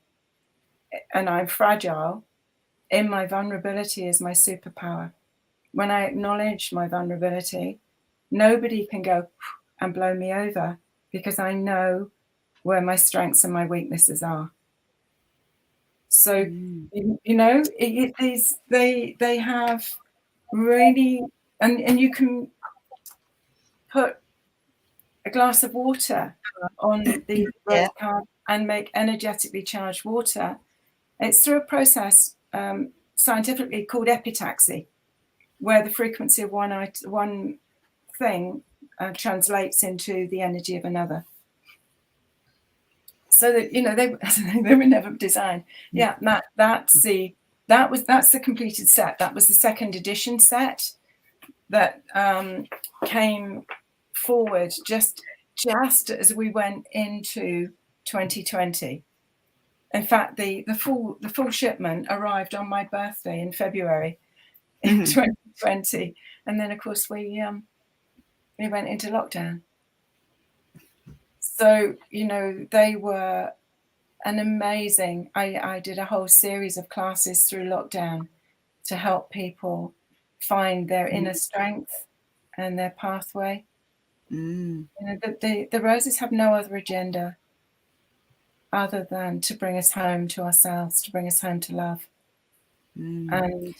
[SPEAKER 3] and I'm fragile, in my vulnerability is my superpower. When I acknowledge my vulnerability, nobody can go and blow me over because I know where my strengths and my weaknesses are. So, they have really, and you can put a glass of water on the rose card and make energetically charged water. It's through a process scientifically called epitaxy, where the frequency of one thing translates into the energy of another. So that they were never designed. Yeah, that's the completed set. That was the second edition set that came forward just as we went into 2020. In fact, the full shipment arrived on my birthday in February in 2020, and then of course we went into lockdown. So they were an amazing. I did a whole series of classes through lockdown to help people find their inner strength and their pathway. The roses have no other agenda other than to bring us home to ourselves, to bring us home to love. And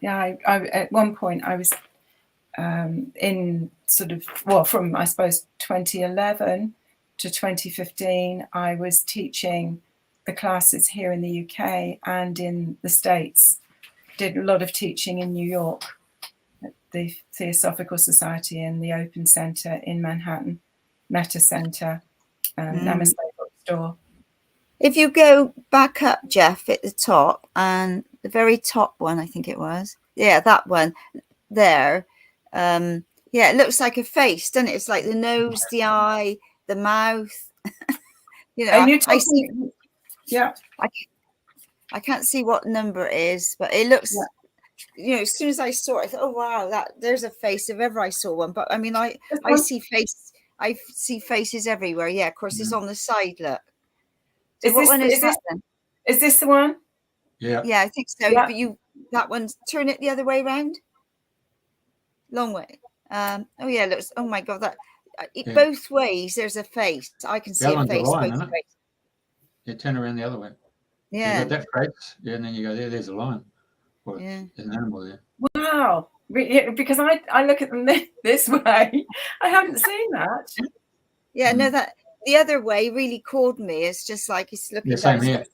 [SPEAKER 3] I at one point I was in from I suppose 2011 to 2015, I was teaching the classes here in the UK and in the States. Did a lot of teaching in New York at the Theosophical Society and the Open Center in Manhattan, Meta Center, Namaste Bookstore.
[SPEAKER 2] If you go back up, Jeff, at the top, and the very top one, I think it was. Yeah, that one there. It looks like a face, doesn't it? It's like the nose, the eye, the mouth. I see.
[SPEAKER 3] Yeah.
[SPEAKER 2] I can't see what number it is, but it looks. Yeah. As soon as I saw it, I thought, "Oh wow, there's a face if ever I saw one." But I mean, I see face. I see faces everywhere. Yeah, of course, it's on the side. Look. So what one is that then?
[SPEAKER 3] Is this the one?
[SPEAKER 1] Yeah.
[SPEAKER 2] Yeah, I think so.
[SPEAKER 3] Yeah.
[SPEAKER 2] But that one's turn it the other way around. Long way. It looks. Oh my God, both ways. There's a face. I can see a face both ways.
[SPEAKER 1] You turn around the other way.
[SPEAKER 2] Yeah.
[SPEAKER 1] You got that face. Yeah, and then you go there. There's a lion. Or there's an animal there.
[SPEAKER 3] Wow. Because I look at them this way. I haven't seen that.
[SPEAKER 2] Yeah, no, that the other way really called me. It's just like he's looking
[SPEAKER 1] same
[SPEAKER 2] down, he's
[SPEAKER 1] here.
[SPEAKER 2] got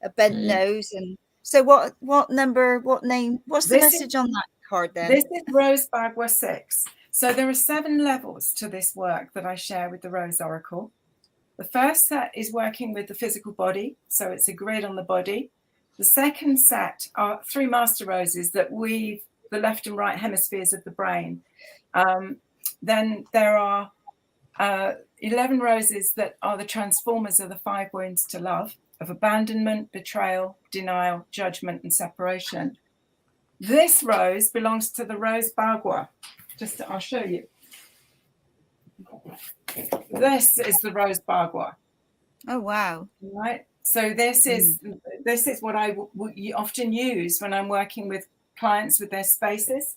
[SPEAKER 2] a bent nose. And so what number, what name, what's the message on that card then?
[SPEAKER 3] This is Rose Bagua 6. So there are 7 levels to this work that I share with the Rose Oracle. The first set is working with the physical body. So it's a grid on the body. The second set are 3 master roses that weave the left and right hemispheres of the brain. Then there are 11 roses that are the transformers of the 5 wounds to love, of abandonment, betrayal, denial, judgment, and separation. This rose belongs to the Rose Bagua. I'll show you. This is the Rose Bagua.
[SPEAKER 2] Oh, wow.
[SPEAKER 3] Right. So this is what I often use when I'm working with clients with their spaces,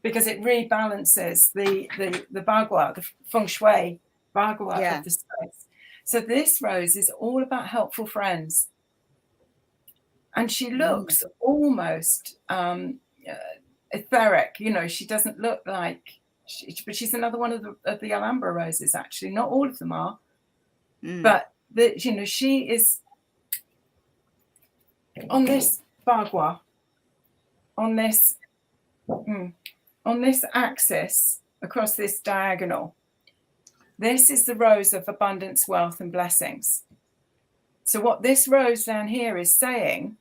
[SPEAKER 3] because it rebalances the Bagua, the feng shui Bagua of the space. So this rose is all about helpful friends. And she looks almost etheric. You know, she doesn't look like, but she's another one of the Alhambra roses, actually. Not all of them are. But, she is on this Bagua, on this axis, across this diagonal. This is the rose of abundance, wealth, and blessings. So what this rose down here is saying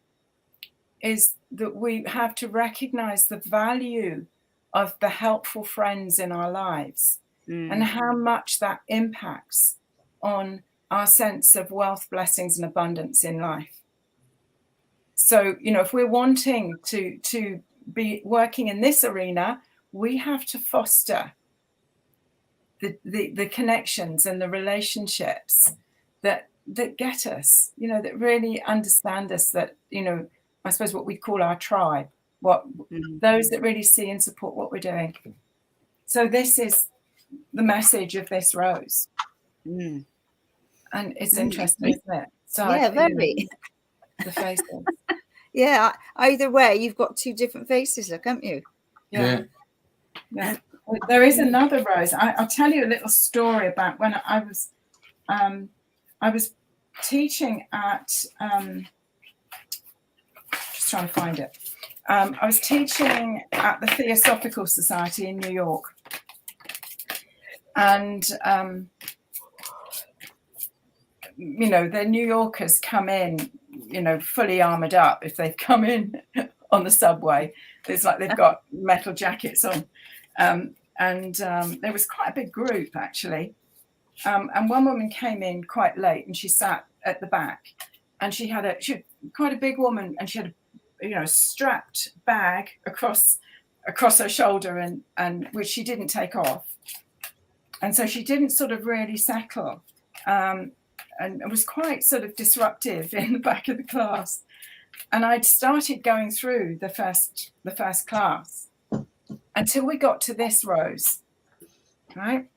[SPEAKER 3] is that we have to recognize the value of the helpful friends in our lives and how much that impacts on our sense of wealth, blessings, and abundance in life. So, if we're wanting to be working in this arena, we have to foster the connections and the relationships that get us, that really understand us, that, I suppose what we call our tribe, those that really see and support what we're doing. So this is the message of this rose. And it's interesting, isn't it? So
[SPEAKER 2] very.
[SPEAKER 3] The faces.
[SPEAKER 2] Yeah, either way, you've got 2 different faces, look, haven't you?
[SPEAKER 3] Yeah. There is another rose. I'll tell you a little story about when I was teaching at just trying to find it. I was teaching at the Theosophical Society in New York, and the New Yorkers come in, fully armored up. If they've come in on the subway, it's like they've got metal jackets on. And there was quite a big group, actually. And one woman came in quite late, and she sat at the back. And she had quite a big woman, and she had a strapped bag across her shoulder, and which she didn't take off. And so she didn't sort of really settle. And it was quite sort of disruptive in the back of the class. And I'd started going through the first class until we got to this rose, right?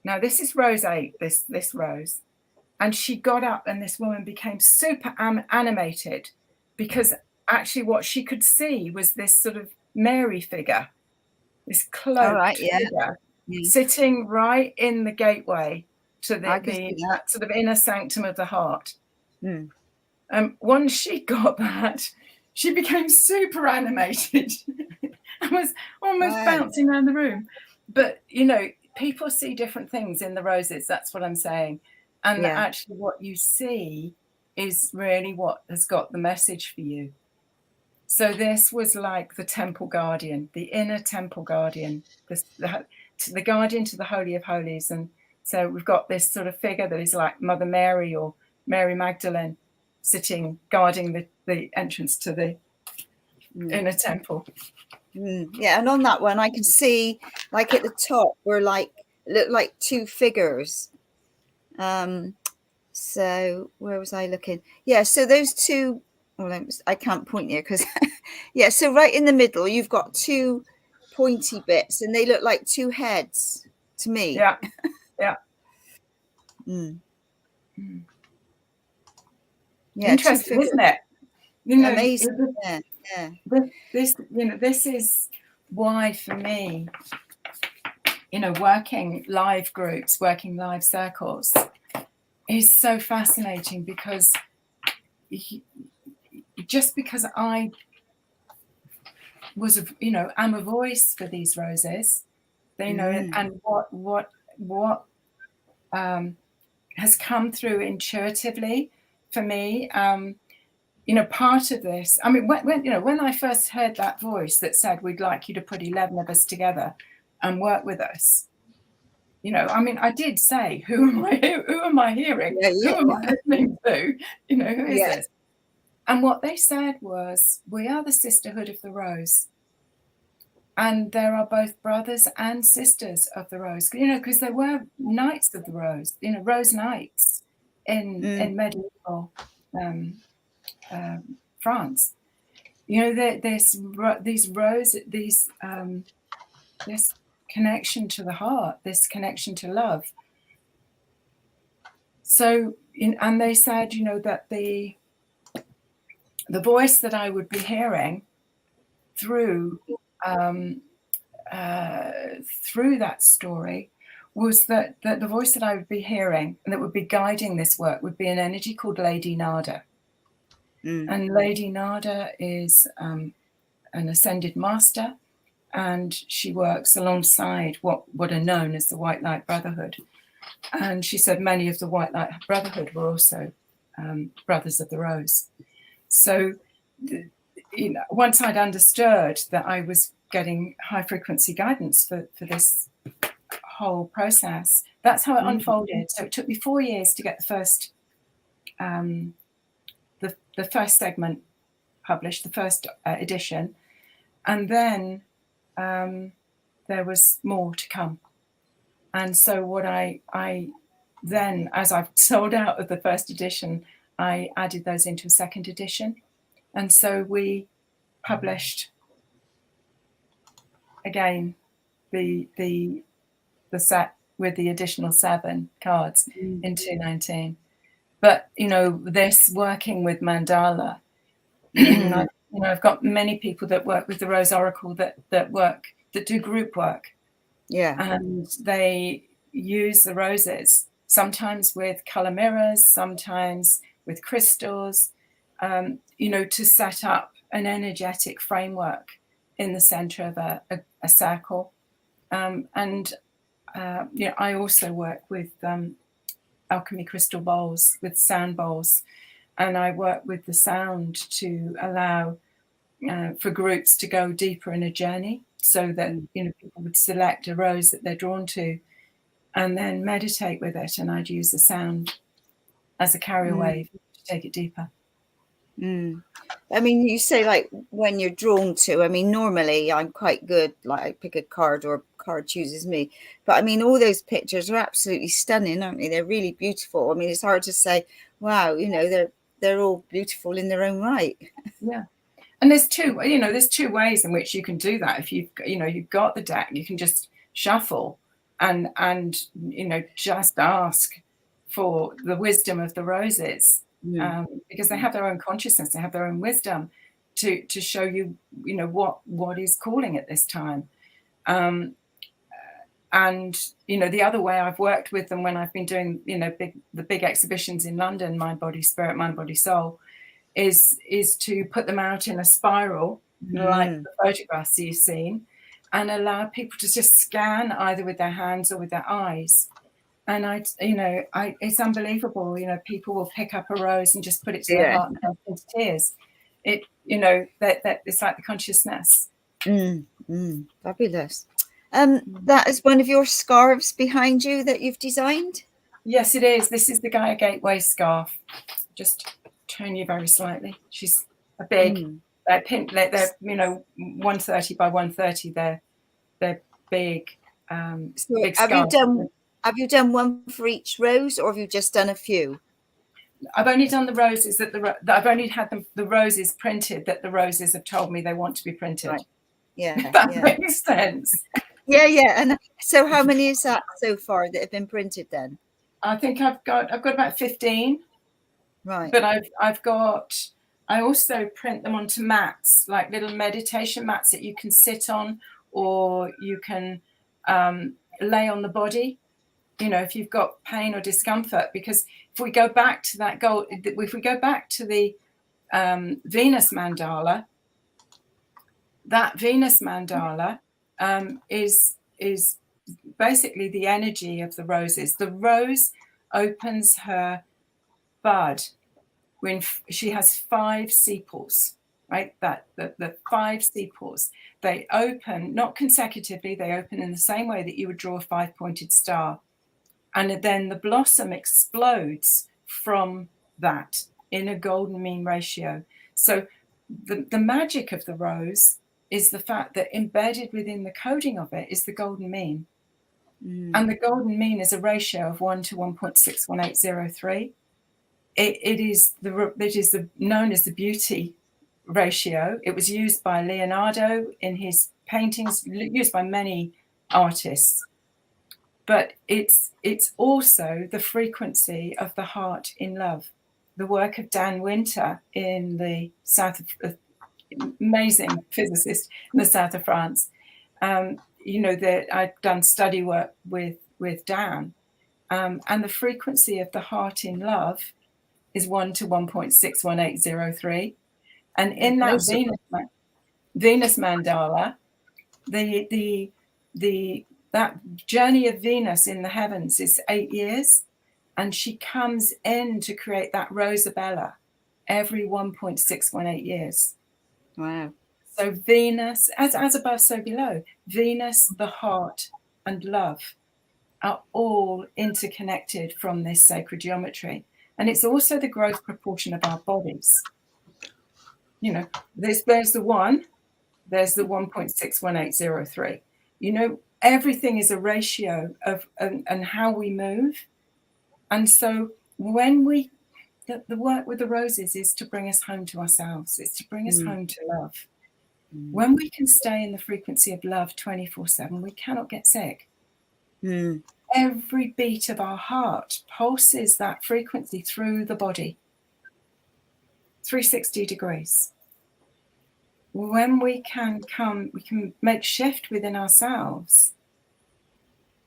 [SPEAKER 3] Now, this is Rose 8, this rose. And she got up, and this woman became super animated, because actually what she could see was this sort of Mary figure, this cloaked figure, sitting right in the gateway to the sort of inner sanctum of the heart. Once she got that, she became super animated. I was almost bouncing around the room. But, people see different things in the roses. That's what I'm saying. And actually what you see is really what has got the message for you. So this was like the temple guardian, the inner temple guardian, the guardian to the Holy of Holies. And so we've got this sort of figure that is like Mother Mary or Mary Magdalene sitting, guarding the entrance to the inner temple.
[SPEAKER 2] Yeah, and on that one, I can see, like at the top, look like 2 figures. So where was I looking? Yeah, so those 2. Well, I can't point here because, so right in the middle, you've got 2 pointy bits, and they look like 2 heads to me.
[SPEAKER 3] Yeah.
[SPEAKER 2] Yeah,
[SPEAKER 3] interesting, isn't it?
[SPEAKER 2] Amazing.
[SPEAKER 3] This is why, for me, working live groups, working live circles is so fascinating, because just because I was, I'm a voice for these roses, and what has come through intuitively for me. Part of this, I mean, when I first heard that voice that said, we'd like you to put 11 of us together and work with us, I did say, who am I hearing?
[SPEAKER 2] Yeah.
[SPEAKER 3] Who am I listening to? Who is
[SPEAKER 2] Yeah.
[SPEAKER 3] this? And what they said was, we are the Sisterhood of the Rose. And there are both brothers and sisters of the Rose, because there were Knights of the Rose, Rose Knights in medieval France. This connection to the heart, this connection to love. So, and they said, that the voice that I would be hearing through that story was that the voice that I would be hearing and that would be guiding this work would be an energy called Lady Nada. And Lady Nada is an ascended master, and she works alongside what are known as the White Light Brotherhood. And she said many of the White Light Brotherhood were also Brothers of the Rose. So once I'd understood that I was getting high frequency guidance for this whole process, that's how it unfolded. So it took me 4 years to get the first segment published, the first edition, and then there was more to come. And so what I then, as I've sold out of the first edition, I added those into a second edition. And so we published again the set with the additional 7 cards in 2019. But this working with mandala, I've got many people that work with the Rose Oracle that do group work. Yeah. And they use the roses, sometimes with color mirrors, sometimes with crystals, to set up an energetic framework in the center of a circle. I also work with alchemy crystal bowls, with sound bowls, and I work with the sound to allow for groups to go deeper in a journey, so that people would select a rose that they're drawn to and then meditate with it, and I'd use the sound as a carrier wave to take it deeper.
[SPEAKER 2] I mean, you say like when you're drawn to, I mean, normally I'm quite good, like I pick a card or a card chooses me, but I mean, all those pictures are absolutely stunning, aren't they? They're really beautiful. I mean, it's hard to say, wow, they're all beautiful in their own right.
[SPEAKER 3] Yeah. And there's two ways in which you can do that. If you've got the deck, you can just shuffle and just ask for the wisdom of the roses, because they have their own consciousness, they have their own wisdom to show you, what is calling at this time. And the other way I've worked with them when I've been doing the big exhibitions in London, Mind, Body, Spirit, Mind, Body, Soul, is to put them out in a spiral, like the photographs you've seen, and allow people to just scan either with their hands or with their eyes. And it's unbelievable. People will pick up a rose and just put it to their heart and burst into tears. That it's like the consciousness.
[SPEAKER 2] Fabulous. That is one of your scarves behind you that you've designed?
[SPEAKER 3] Yes, it is. This is the Gaia Gateway scarf. Just turn you very slightly. She's a big. They're 130 by 130. They're big. Big scarves.
[SPEAKER 2] Have you done one for each rose, or have you just done a few?
[SPEAKER 3] I've only done the roses I've only had the roses printed that the roses have told me they want to be printed. Right.
[SPEAKER 2] Yeah,
[SPEAKER 3] if that makes sense.
[SPEAKER 2] Yeah. And so, how many is that so far that have been printed? Then
[SPEAKER 3] I think I've got about 15.
[SPEAKER 2] Right.
[SPEAKER 3] But I also print them onto mats, like little meditation mats that you can sit on, or you can lay on the body, you know, if you've got pain or discomfort, because if we go back to that goal, if we go back to the Venus mandala, that Venus mandala is basically the energy of the roses. The rose opens her bud when she has 5 sepals, right? The 5 sepals, they open not consecutively, they open in the same way that you would draw a 5-pointed star. And then the blossom explodes from that in a golden mean ratio. So the magic of the rose is the fact that embedded within the coding of it is the golden mean. And the golden mean is a ratio of 1 to 1.61803. It is known as the beauty ratio. It was used by Leonardo in his paintings, used by many artists. But it's also the frequency of the heart in love. The work of Dan Winter in the south of amazing physicist in the south of France. You know, that I've done study work with Dan, and the frequency of the heart in love is 1 to 1.61803, and in that Venus mandala, that journey of Venus in the heavens is 8 years, and she comes in to create that Rosabella every 1.618 years.
[SPEAKER 2] Wow.
[SPEAKER 3] So Venus, as above, so below. Venus, the heart, and love are all interconnected from this sacred geometry. And it's also the growth proportion of our bodies. You know, there's the 1, there's the 1.61803. You know, everything is a ratio of and how we move. And so when the work with the roses is to bring us home to ourselves. It's to bring us home to love. When we can stay in the frequency of love 24/7, we cannot get sick. Every beat of our heart pulses that frequency through the body, 360 degrees. When we can make shift within ourselves,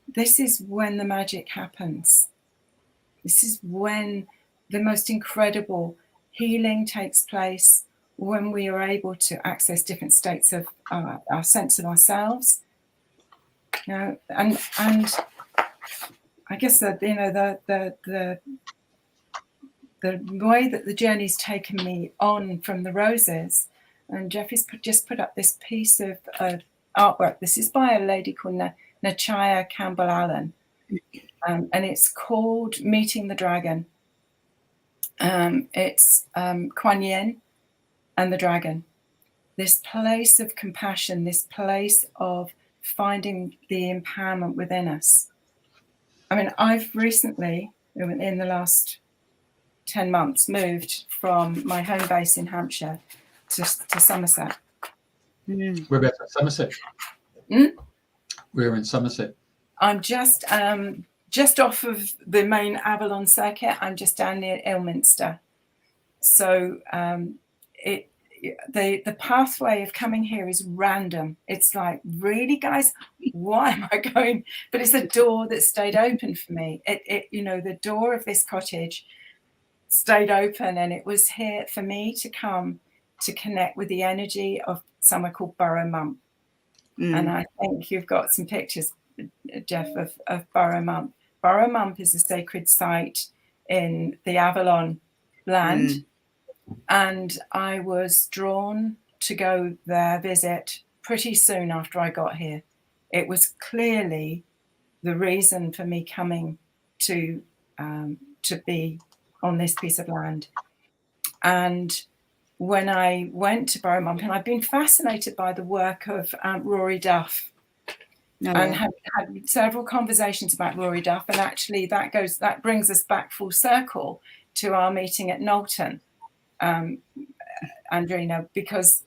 [SPEAKER 3] this is when the magic happens. This is when the most incredible healing takes place, when we are able to access different states of our sense of ourselves. You know, and I guess that, you know, the way that the journey's taken me on from the roses, and Jeffrey's just put up this piece of artwork. This is by a lady called Nachaya Campbell Allen, and it's called Meeting the Dragon. It's Kuan Yin and the dragon. This place of compassion, this place of finding the empowerment within us. I mean, I've recently, in the last 10 months, moved from my home base in Hampshire to Somerset.
[SPEAKER 1] We're about Somerset. We're in Somerset.
[SPEAKER 3] I'm just off of the main Avalon circuit. I'm just down near Ilminster. So the pathway of coming here is random. It's like, really, guys, why am I going? But it's a door that stayed open for me. It you know, the door of this cottage stayed open, and it was here for me to come to connect with the energy of somewhere called Burrow Mump. And I think you've got some pictures, Jeff, of Burrow Mump. Burrow Mump is a sacred site in the Avalon land. And I was drawn to go there, visit pretty soon after I got here. It was clearly the reason for me coming to be on this piece of land. And when I went to Burrow Mump, and I've been fascinated by the work of Rory Duff, and had several conversations about Rory Duff, and actually that brings us back full circle to our meeting at Knowlton. Andrena, because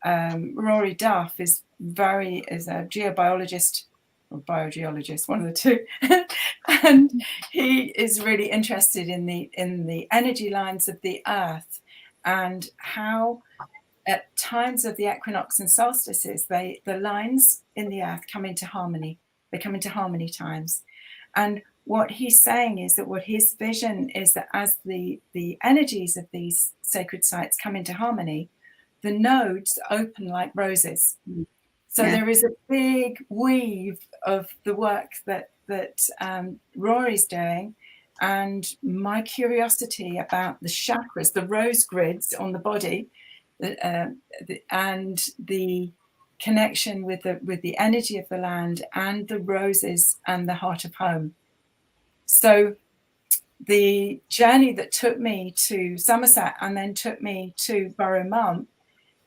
[SPEAKER 3] Rory Duff is a geobiologist or biogeologist, one of the two, and he is really interested in the energy lines of the earth and how at times of the equinox and solstices, the lines in the earth come into harmony. They come into harmony times. And what he's saying is that what his vision is that as the energies of these sacred sites come into harmony, the nodes open like roses. So there is a big weave of the work that Rory's doing, and my curiosity about the chakras, the rose grids on the body, and the connection with the energy of the land and the roses and the heart of home. So the journey that took me to Somerset and then took me to Burrow Mump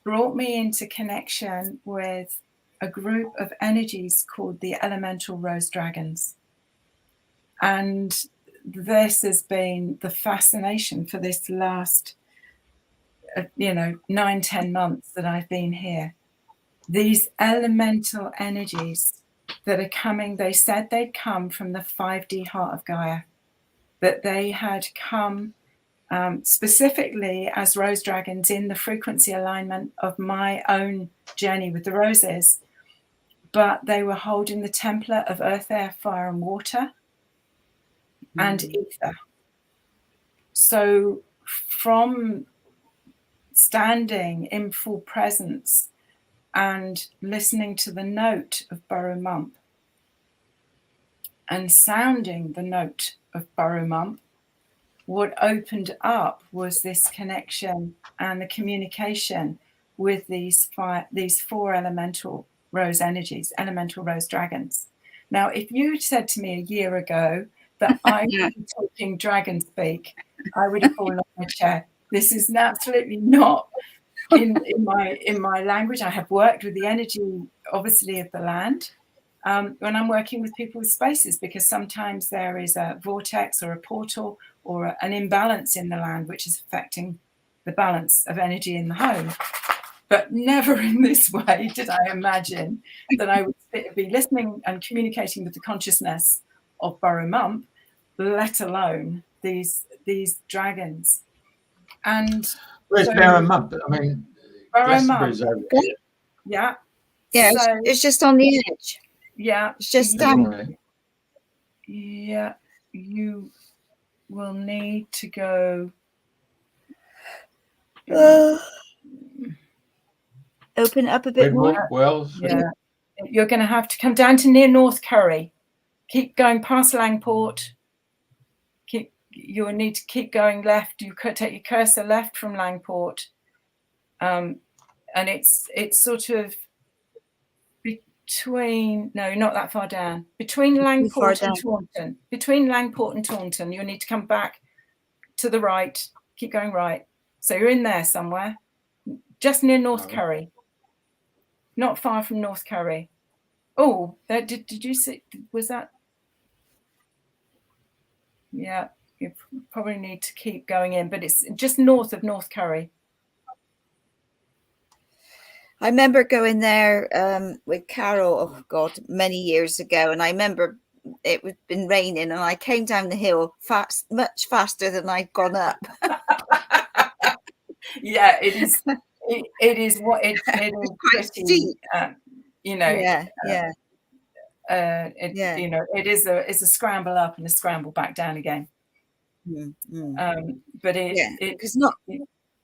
[SPEAKER 3] brought me into connection with a group of energies called the Elemental Rose Dragons. And this has been the fascination for this last 9-10 months that I've been here. These elemental energies that are coming, they said they'd come from the 5D heart of Gaia, that they had come specifically as rose dragons in the frequency alignment of my own journey with the roses, but they were holding the template of earth, air, fire, and water, and ether. So from standing in full presence and listening to the note of Burrow Mump and sounding the note of Burrow Mump, what opened up was this connection and the communication with these four elemental rose energies, elemental rose dragons. Now, if you said to me a year ago that I would be talking dragon speak, I would have fallen off my chair. This is absolutely not in my language. I have worked with the energy, obviously, of the land when I'm working with people with spaces, because sometimes there is a vortex or a portal or an imbalance in the land which is affecting the balance of energy in the home. But never in this way did I imagine that I would be listening and communicating with the consciousness of Burrow Mump, let alone these dragons. And
[SPEAKER 1] where's Burrow Mump? I mean,
[SPEAKER 3] Burrow Mump.
[SPEAKER 2] Yeah, so, it's just on the edge.
[SPEAKER 3] Yeah,
[SPEAKER 2] it's just
[SPEAKER 3] yeah, you will need to go.
[SPEAKER 2] Open up a bit more.
[SPEAKER 1] Wells.
[SPEAKER 3] Yeah, you're going to have to come down to near North Curry. Keep going past Langport. You'll need to keep going left. You could take your cursor left from Langport, and it's sort of between. No, not that far down. Between Langport and Taunton. Between Langport and Taunton, you'll need to come back to the right. Keep going right. So you're in there somewhere, just near North Curry. Not far from North Curry. Oh, did you see? Was that? Yeah, you probably need to keep going in, but it's just north of North Curry.
[SPEAKER 2] I remember going there with Carol, oh God, many years ago, and I remember it had been raining, and I came down the hill much faster than I'd gone up.
[SPEAKER 3] Yeah, it is. It is what it is pretty, it is a scramble up and a scramble back down again. But
[SPEAKER 2] because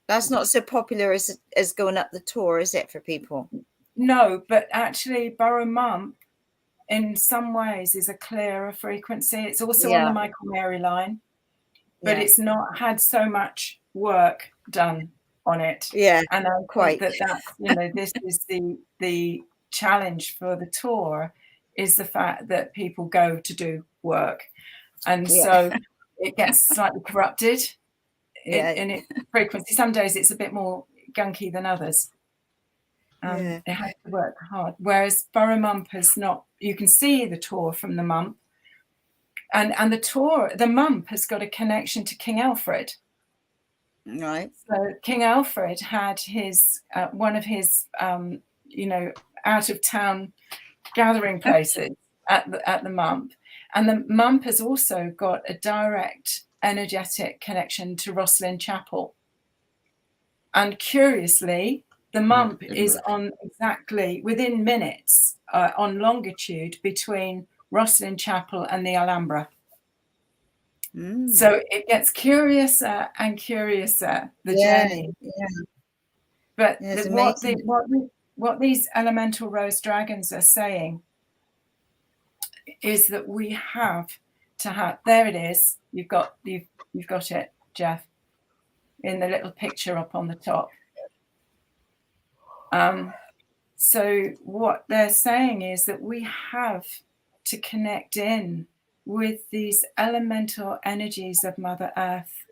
[SPEAKER 2] that's not so popular as going up the Tor, is it, for people?
[SPEAKER 3] No, but actually Burrow Mump in some ways is a clearer frequency. It's also on the Michael Mary line, but it's not had so much work done on it.
[SPEAKER 2] Yeah,
[SPEAKER 3] and I quite think that's this is the challenge for the tour, is the fact that people go to do work, and so it gets slightly corrupted in its frequency. Some days it's a bit more gunky than others. It has to work hard, whereas Burrow Mump has not. You can see the tour from the Mump, and the Mump has got a connection to King Alfred.
[SPEAKER 2] Right.
[SPEAKER 3] So King Alfred had his one of his out of town gathering places at the Mump, and the Mump has also got a direct energetic connection to Rosslyn Chapel. And curiously, The mump is on exactly within minutes on longitude between Rosslyn Chapel and the Alhambra. So it gets curiouser and curiouser, the journey.
[SPEAKER 2] Yeah.
[SPEAKER 3] But
[SPEAKER 2] Yeah,
[SPEAKER 3] what these elemental rose dragons are saying is that we have to have. There it is. You've got it, Jeff, in the little picture up on the top. So what they're saying is that we have to connect in with these elemental energies of Mother Earth.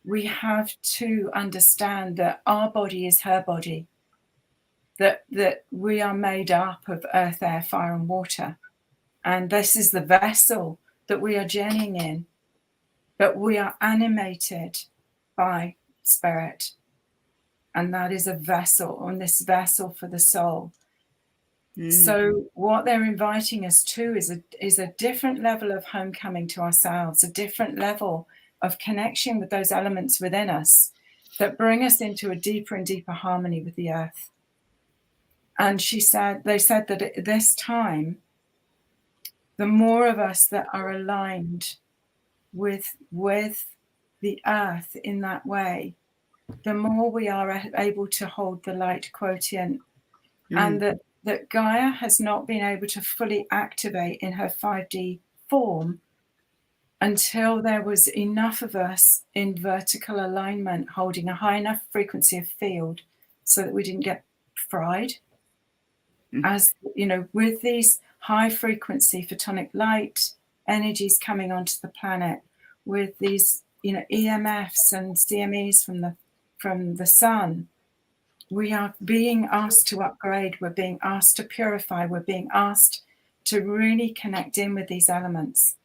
[SPEAKER 3] We have to understand that our body is her body, that we are made up of earth, air, fire, and water. And this is the vessel that we are journeying in, but we are animated by spirit. And that is a vessel, on this vessel for the soul. So what they're inviting us to is a different level of homecoming to ourselves, a different level of connection with those elements within us that bring us into a deeper and deeper harmony with the earth. And they said that at this time, the more of us that are aligned with the earth in that way, the more we are able to hold the light quotient. And that Gaia has not been able to fully activate in her 5D form until there was enough of us in vertical alignment, holding a high enough frequency of field so that we didn't get fried. As you know, with these high frequency photonic light energies coming onto the planet, with these, you know, EMFs and CMEs from the sun, we are being asked to upgrade, we're being asked to purify, we're being asked to really connect in with these elements.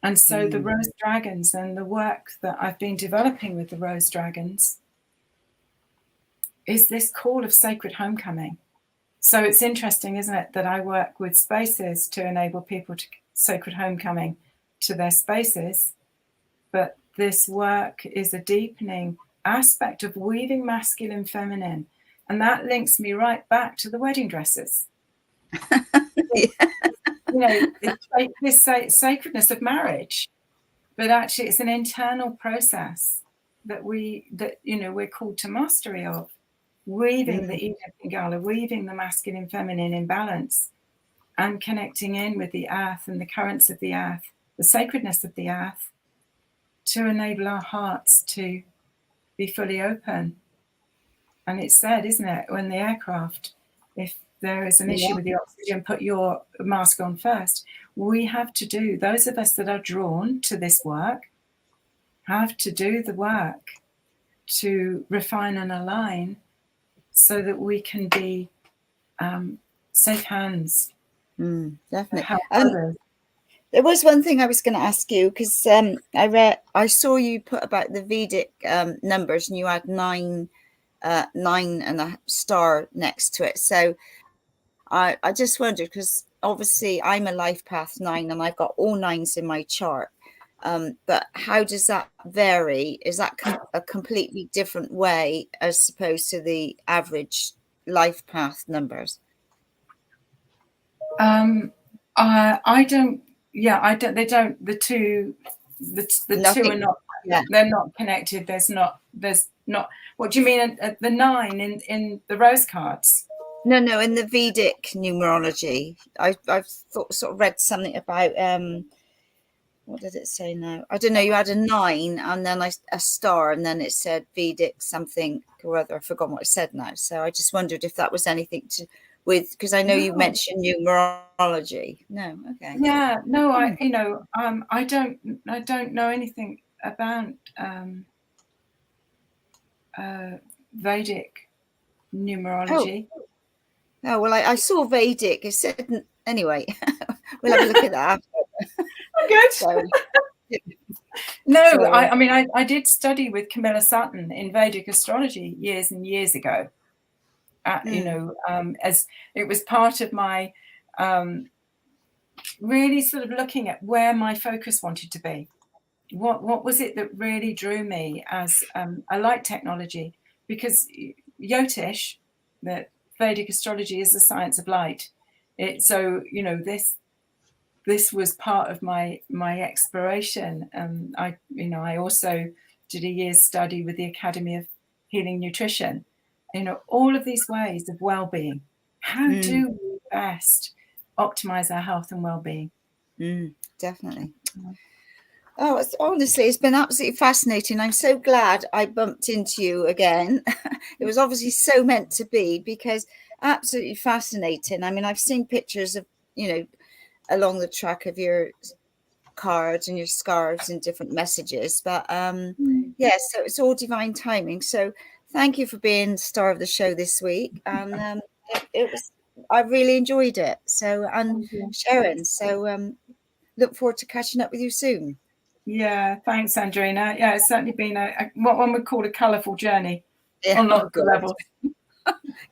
[SPEAKER 3] And so the rose dragons and the work that I've been developing with the rose dragons is this call of sacred homecoming. So it's interesting, isn't it, that I work with spaces to enable people to sacred homecoming to their spaces, but this work is a deepening aspect of weaving masculine feminine, and that links me right back to the wedding dresses. You know, this sacredness of marriage, but actually it's an internal process that we're called to mastery of, weaving the Eden Pingala, weaving the masculine feminine in balance, and connecting in with the earth and the currents of the earth, the sacredness of the earth, to enable our hearts to be fully open. And it's said, isn't it, when the aircraft, if there is an issue with the oxygen, put your mask on first. We have to do, those of us that are drawn to this work, have to do the work to refine and align so that we can be safe hands.
[SPEAKER 2] Definitely. There was one thing I was going to ask you, because I saw you put about the Vedic numbers, and you had 9 and a star next to it. So I just wondered, because obviously I'm a life path 9 and I've got all 9s in my chart. But how does that vary? Is that a completely different way as opposed to the average life path numbers?
[SPEAKER 3] I don't. Yeah, I don't. They don't. The two are not. Yeah. They're not connected. There's not. What do you mean? The 9 in the rose cards?
[SPEAKER 2] No, in the Vedic numerology, I've sort of read something about what did it say now? I don't know. You had a 9 and then a star, and then it said Vedic something or other. I've forgotten what it said now. So I just wondered if that was anything to with, because I know you mentioned numerology. No, okay.
[SPEAKER 3] Yeah, no, I don't know anything about Vedic numerology.
[SPEAKER 2] Oh well, I saw Vedic. It said anyway. We'll have a look at that.
[SPEAKER 3] Good.
[SPEAKER 2] So,
[SPEAKER 3] no, I mean, I did study with Camilla Sutton in Vedic astrology years and years ago. As it was part of my really sort of looking at where my focus wanted to be. What was it that really drew me as I like technology, because Yotish, that Vedic astrology is the science of light. So this was part of my exploration. I also did a year's study with the Academy of Healing Nutrition. All of these ways of well-being. How do we best optimize our health and well-being?
[SPEAKER 2] Definitely. Oh, it's been absolutely fascinating. I'm so glad I bumped into you again. It was obviously so meant to be, because absolutely fascinating. I mean, I've seen pictures of, along the track of your cards and your scarves and different messages. But so it's all divine timing. So thank you for being star of the show this week. And I really enjoyed it. So, and Sharon, so look forward to catching up with you soon.
[SPEAKER 3] Yeah, thanks, Andrena. Yeah, it's certainly been what one would call a colourful journey on lots of levels.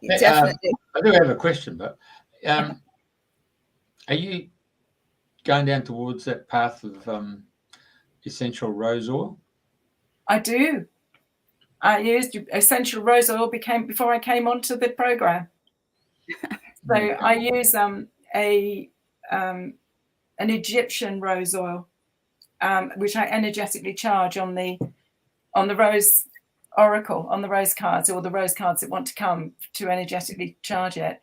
[SPEAKER 2] Definitely.
[SPEAKER 1] I do have a question, but are you going down towards that path of essential rose oil?
[SPEAKER 3] I do. I used essential rose oil before I came onto the program. So I use an Egyptian rose oil, which I energetically charge on the rose oracle, on the rose cards, or the rose cards that want to come, to energetically charge it.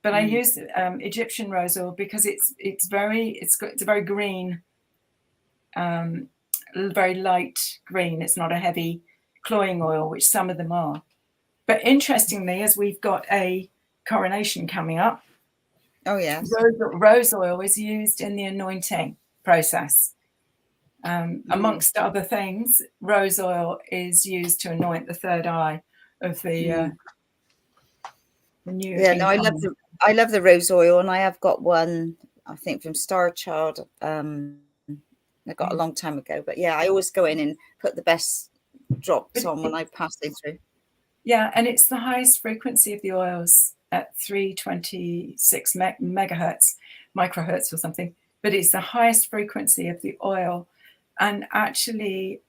[SPEAKER 3] But I use Egyptian rose oil because it's a very green, very light green. It's not a heavy cloying oil, which some of them are. But interestingly, as we've got a coronation coming up, rose oil is used in the anointing process. Amongst other things, rose oil is used to anoint the third eye of the new.
[SPEAKER 2] Yeah, no, I love the rose oil, and I have got one, I think, from Star Child. I got a long time ago, but yeah, I always go in and put the best drops on when I pass it through.
[SPEAKER 3] Yeah, and it's the highest frequency of the oils at 326 megahertz, microhertz or something. But it's the highest frequency of the oil. And actually,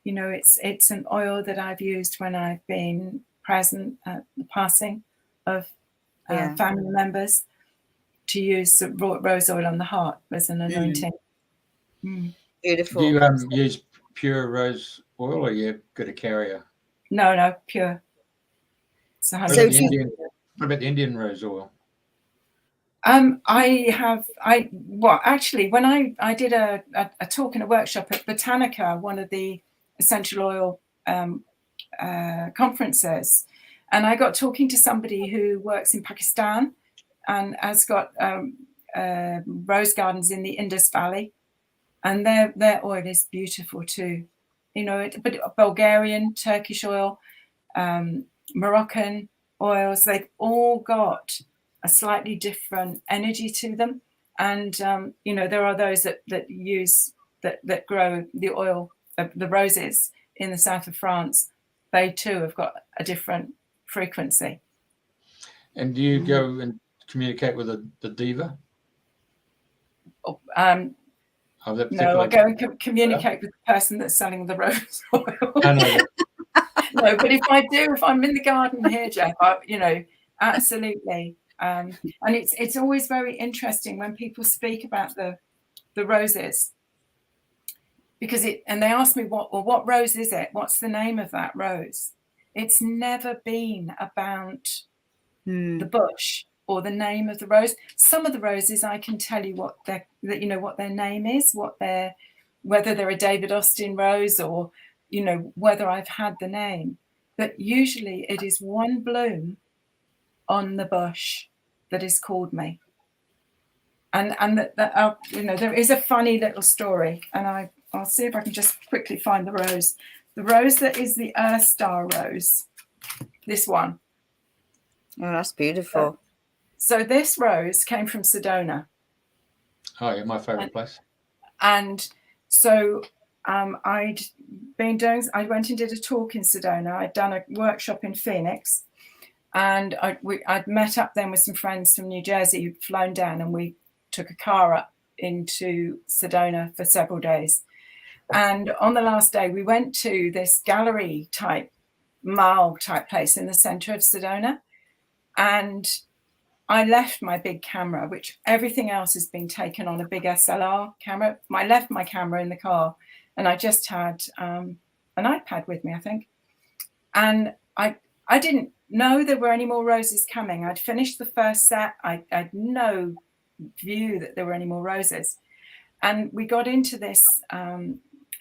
[SPEAKER 3] it's an oil that I've used when I've been present at the passing of family members, to use rose oil on the heart as an anointing.
[SPEAKER 2] Beautiful.
[SPEAKER 1] Do you use pure rose oil, or you got a carrier?
[SPEAKER 3] No, pure.
[SPEAKER 1] What about the Indian rose oil?
[SPEAKER 3] Actually, when I did a talk in a workshop at Botanica, one of the essential oil conferences, and I got talking to somebody who works in Pakistan and has got rose gardens in the Indus Valley, and their oil is beautiful too. But Bulgarian, Turkish oil, Moroccan oils, they've all got a slightly different energy to them. And, there are those that use, that grow the oil, the roses in the south of France. They too have got a different frequency.
[SPEAKER 1] And do you go and communicate with the diva?
[SPEAKER 3] No, I go and communicate with the person that's selling the rose oil.
[SPEAKER 1] I know.
[SPEAKER 3] No, but if I'm in the garden here, Jeff, absolutely. And it's always very interesting when people speak about the roses, because and they ask me what rose is it? What's the name of that rose? It's never been about the bush or the name of the rose. Some of the roses I can tell you what their name is, whether they're a David Austin rose, or whether I've had the name. But usually it is one bloom on the bush that has called me. And there is a funny little story, and I'll see if I can just quickly find the rose. The rose that is the Earth Star rose, this one.
[SPEAKER 2] Oh, that's beautiful.
[SPEAKER 3] So this rose came from Sedona.
[SPEAKER 1] Oh, yeah, my favorite place.
[SPEAKER 3] And so I went and did a talk in Sedona. I'd done a workshop in Phoenix, and I'd met up then with some friends from New Jersey who'd flown down, and we took a car up into Sedona for several days. And on the last day, we went to this gallery type mile type place in the center of Sedona. And I left my big camera, which everything else has been taken on a big SLR camera. I left my camera in the car, and I just had an iPad with me, I think. And I didn't know there were any more roses coming. I'd finished the first set. I had no view that there were any more roses. And we got into this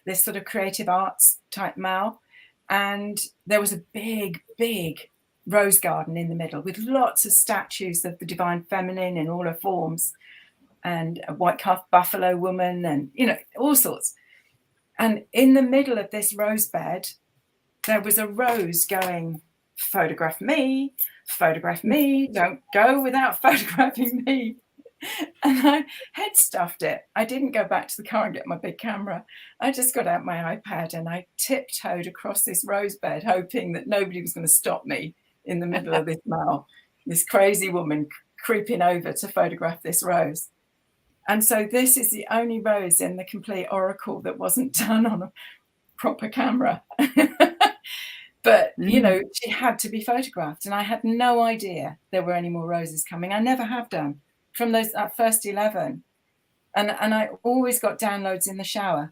[SPEAKER 3] this sort of creative arts type mall, and there was a big, big rose garden in the middle with lots of statues of the divine feminine in all her forms, and a white calf buffalo woman, and, you know, all sorts. And in the middle of this rose bed, there was a rose going, photograph me, don't go without photographing me. And I head stuffed it. I didn't go back to the car and get my big camera. I just got out my iPad and I tiptoed across this rose bed, hoping that nobody was going to stop me in the middle of this mall, this crazy woman creeping over to photograph this rose. And so this is the only rose in the complete oracle that wasn't done on a proper camera. But, you know, she had to be photographed, and I had no idea there were any more roses coming. I never have done from that first 11. And I always got downloads in the shower.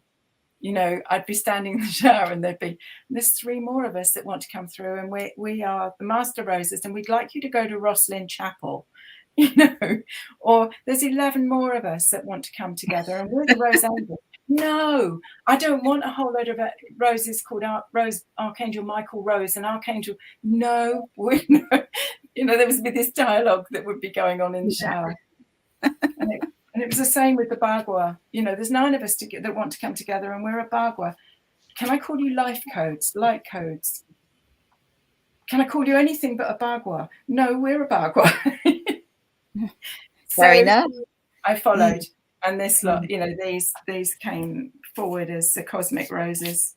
[SPEAKER 3] You know, I'd be standing in the shower and there's 3 more of us that want to come through, and we are the Master Roses, and we'd like you to go to Roslyn Chapel, you know, or there's 11 more of us that want to come together, and we're the Rose Angels. No, I don't want a whole load of roses called Archangel Michael Rose and Archangel. No, you know, there would be this dialogue that would be going on in the shower. And it was the same with the Bagua. You know, there's 9 of us that want to come together, and we're a Bagua. Can I call you light codes? Can I call you anything but a Bagua? No, we're a Bagua.
[SPEAKER 2] Very nice.
[SPEAKER 3] I followed. And this lot, you know, these came forward as the cosmic roses.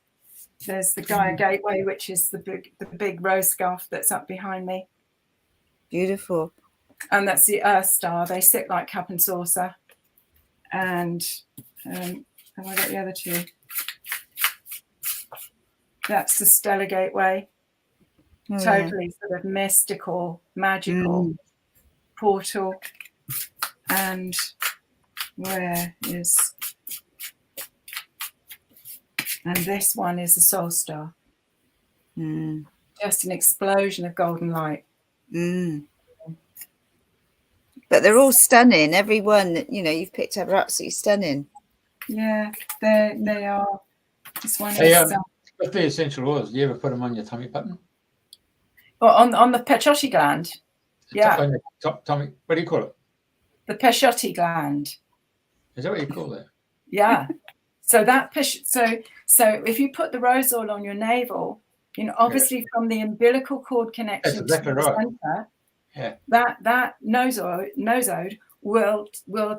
[SPEAKER 3] There's the Gaia Gateway, which is the big rose scarf that's up behind me.
[SPEAKER 2] Beautiful.
[SPEAKER 3] And that's the Earth Star. They sit like cup and saucer. And have I got the other 2? That's the Stellar Gateway. Totally sort of mystical, magical portal. And and this one is the Soul Star. Just an explosion of golden light.
[SPEAKER 2] But they're all stunning. Every one that, you know, you've picked up are absolutely stunning.
[SPEAKER 3] Yeah, they are. This one
[SPEAKER 1] is with the essential oils, do you ever put them on your tummy button?
[SPEAKER 3] Or on the Pechotti gland? Yeah.
[SPEAKER 1] On your tummy, what do you call it?
[SPEAKER 3] The Pechotti gland.
[SPEAKER 1] Is that what you call it?
[SPEAKER 3] Yeah. So if you put the rose oil on your navel, you know, obviously from the umbilical cord connection to the center, that nosode will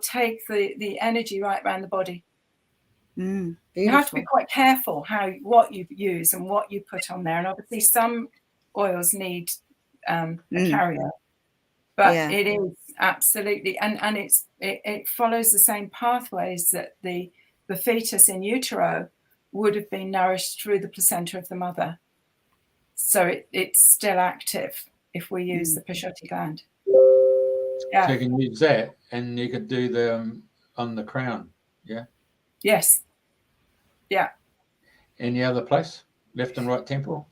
[SPEAKER 3] take the energy right around the body. You have to be quite careful what you use and what you put on there, and obviously some oils need a carrier, but it is absolutely, and it follows the same pathways that the fetus in utero would have been nourished through the placenta of the mother. So it's still active if we use the Pechotti gland. Yeah.
[SPEAKER 1] So you can use that, and you could do them on the crown. Yeah.
[SPEAKER 3] Yes. Yeah.
[SPEAKER 1] Any other place? Left and right temple?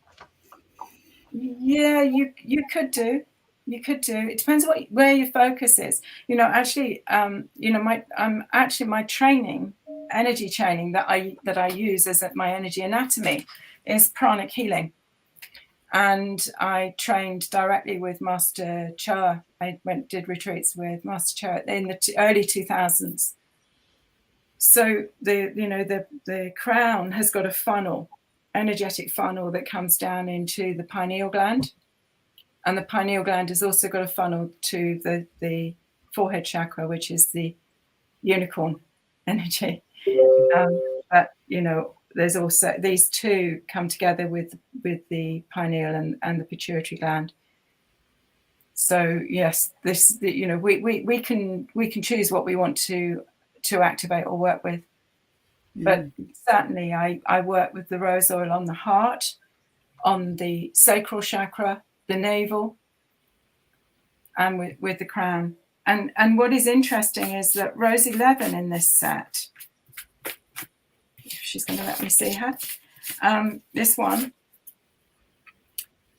[SPEAKER 3] Yeah, you could do. You could do. It depends where your focus is. You know, actually, my training, energy training that I use as my energy anatomy is pranic healing, and I trained directly with Master Cha. I did retreats with Master Cha in the early 2000s. So the crown has got a funnel, energetic funnel that comes down into the pineal gland. And the pineal gland has also got a funnel to the forehead chakra, which is the unicorn energy. But, you know, there's also these 2 come together with the pineal and the pituitary gland. So, yes, we can choose what we want to activate or work with. But certainly I work with the rose oil on the heart, on the sacral chakra, the navel, and with the crown. And what is interesting is that Rose 11 in this set, if she's going to let me see her,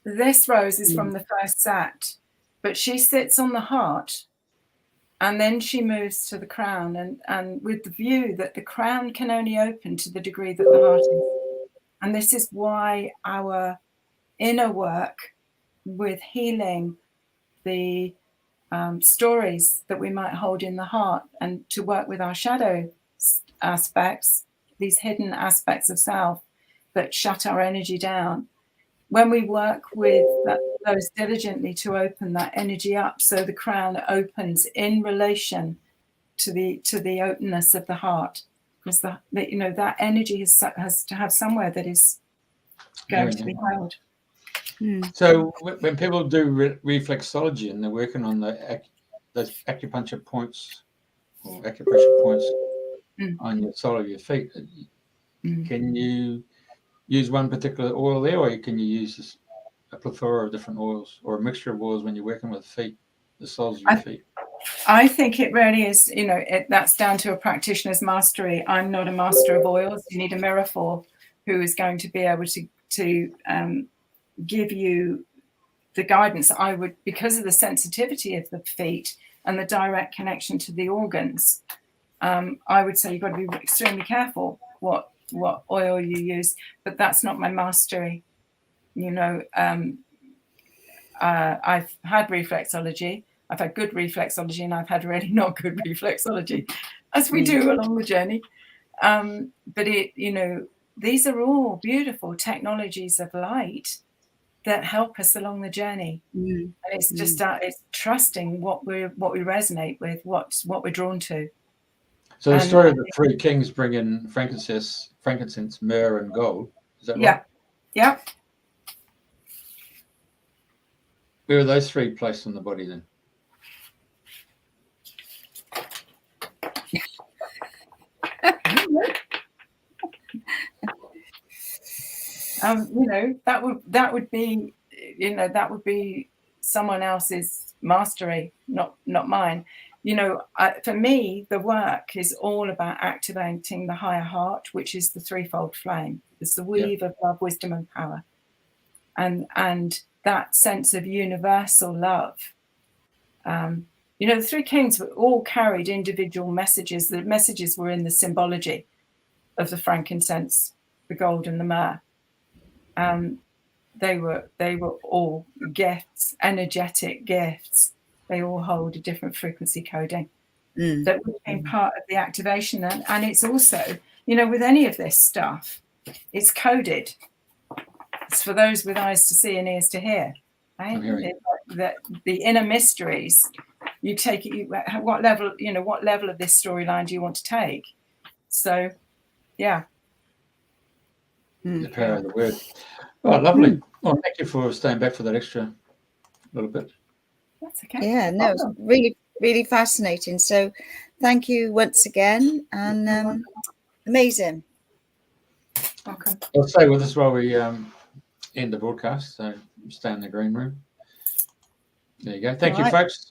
[SPEAKER 3] this rose is from the first set, but she sits on the heart, and then she moves to the crown, and with the view that the crown can only open to the degree that the heart is. And this is why our inner work with healing the stories that we might hold in the heart, and to work with our shadow aspects, these hidden aspects of self that shut our energy down. When we work with those diligently to open that energy up, so the crown opens in relation to the openness of the heart, because that energy has to have somewhere that is going to be held.
[SPEAKER 1] So when people do reflexology and they're working on those acupuncture points or acupressure points on the sole of your feet, can you use one particular oil there, or can you use a plethora of different oils, or a mixture of oils when you're working with feet, the soles of your feet?
[SPEAKER 3] I think it really is, that's down to a practitioner's mastery. I'm not a master of oils. You need a miracle who is going to be able to give you the guidance. I would, because of the sensitivity of the feet and the direct connection to the organs, I would say you've got to be extremely careful what oil you use, but that's not my mastery. I've had reflexology, I've had good reflexology, and I've had really not good reflexology, as we do along the journey. But these are all beautiful technologies of light that help us along the journey. And it's just it's trusting what we resonate with, what we're drawn to.
[SPEAKER 1] So the story of the three kings bring in frankincense, myrrh, and gold. Is that right?
[SPEAKER 3] Yeah.
[SPEAKER 1] Where are those three placed on the body then? That would be someone else's mastery, not mine. For me, the work is all about activating the higher heart, which is the threefold flame. It's the weave of love, wisdom, and power, and that sense of universal love. The three kings were all carried individual messages. The messages were in the symbology of the frankincense, the gold, and the myrrh. They were all gifts, energetic gifts. They all hold a different frequency coding that became part of the activation. And it's also, with any of this stuff, it's coded. It's for those with eyes to see and ears to hear. Right? The inner mysteries, you take it. What level of this storyline do you want to take? So, yeah. The power of the word. Oh, lovely. Well, thank you for staying back for that extra little bit.
[SPEAKER 3] That's okay.
[SPEAKER 2] Yeah, no, it's really, really fascinating. So thank you once again, and amazing.
[SPEAKER 3] Welcome.
[SPEAKER 1] I'll stay with us while we end the broadcast, so stay in the green room. There you go. Thank you, folks.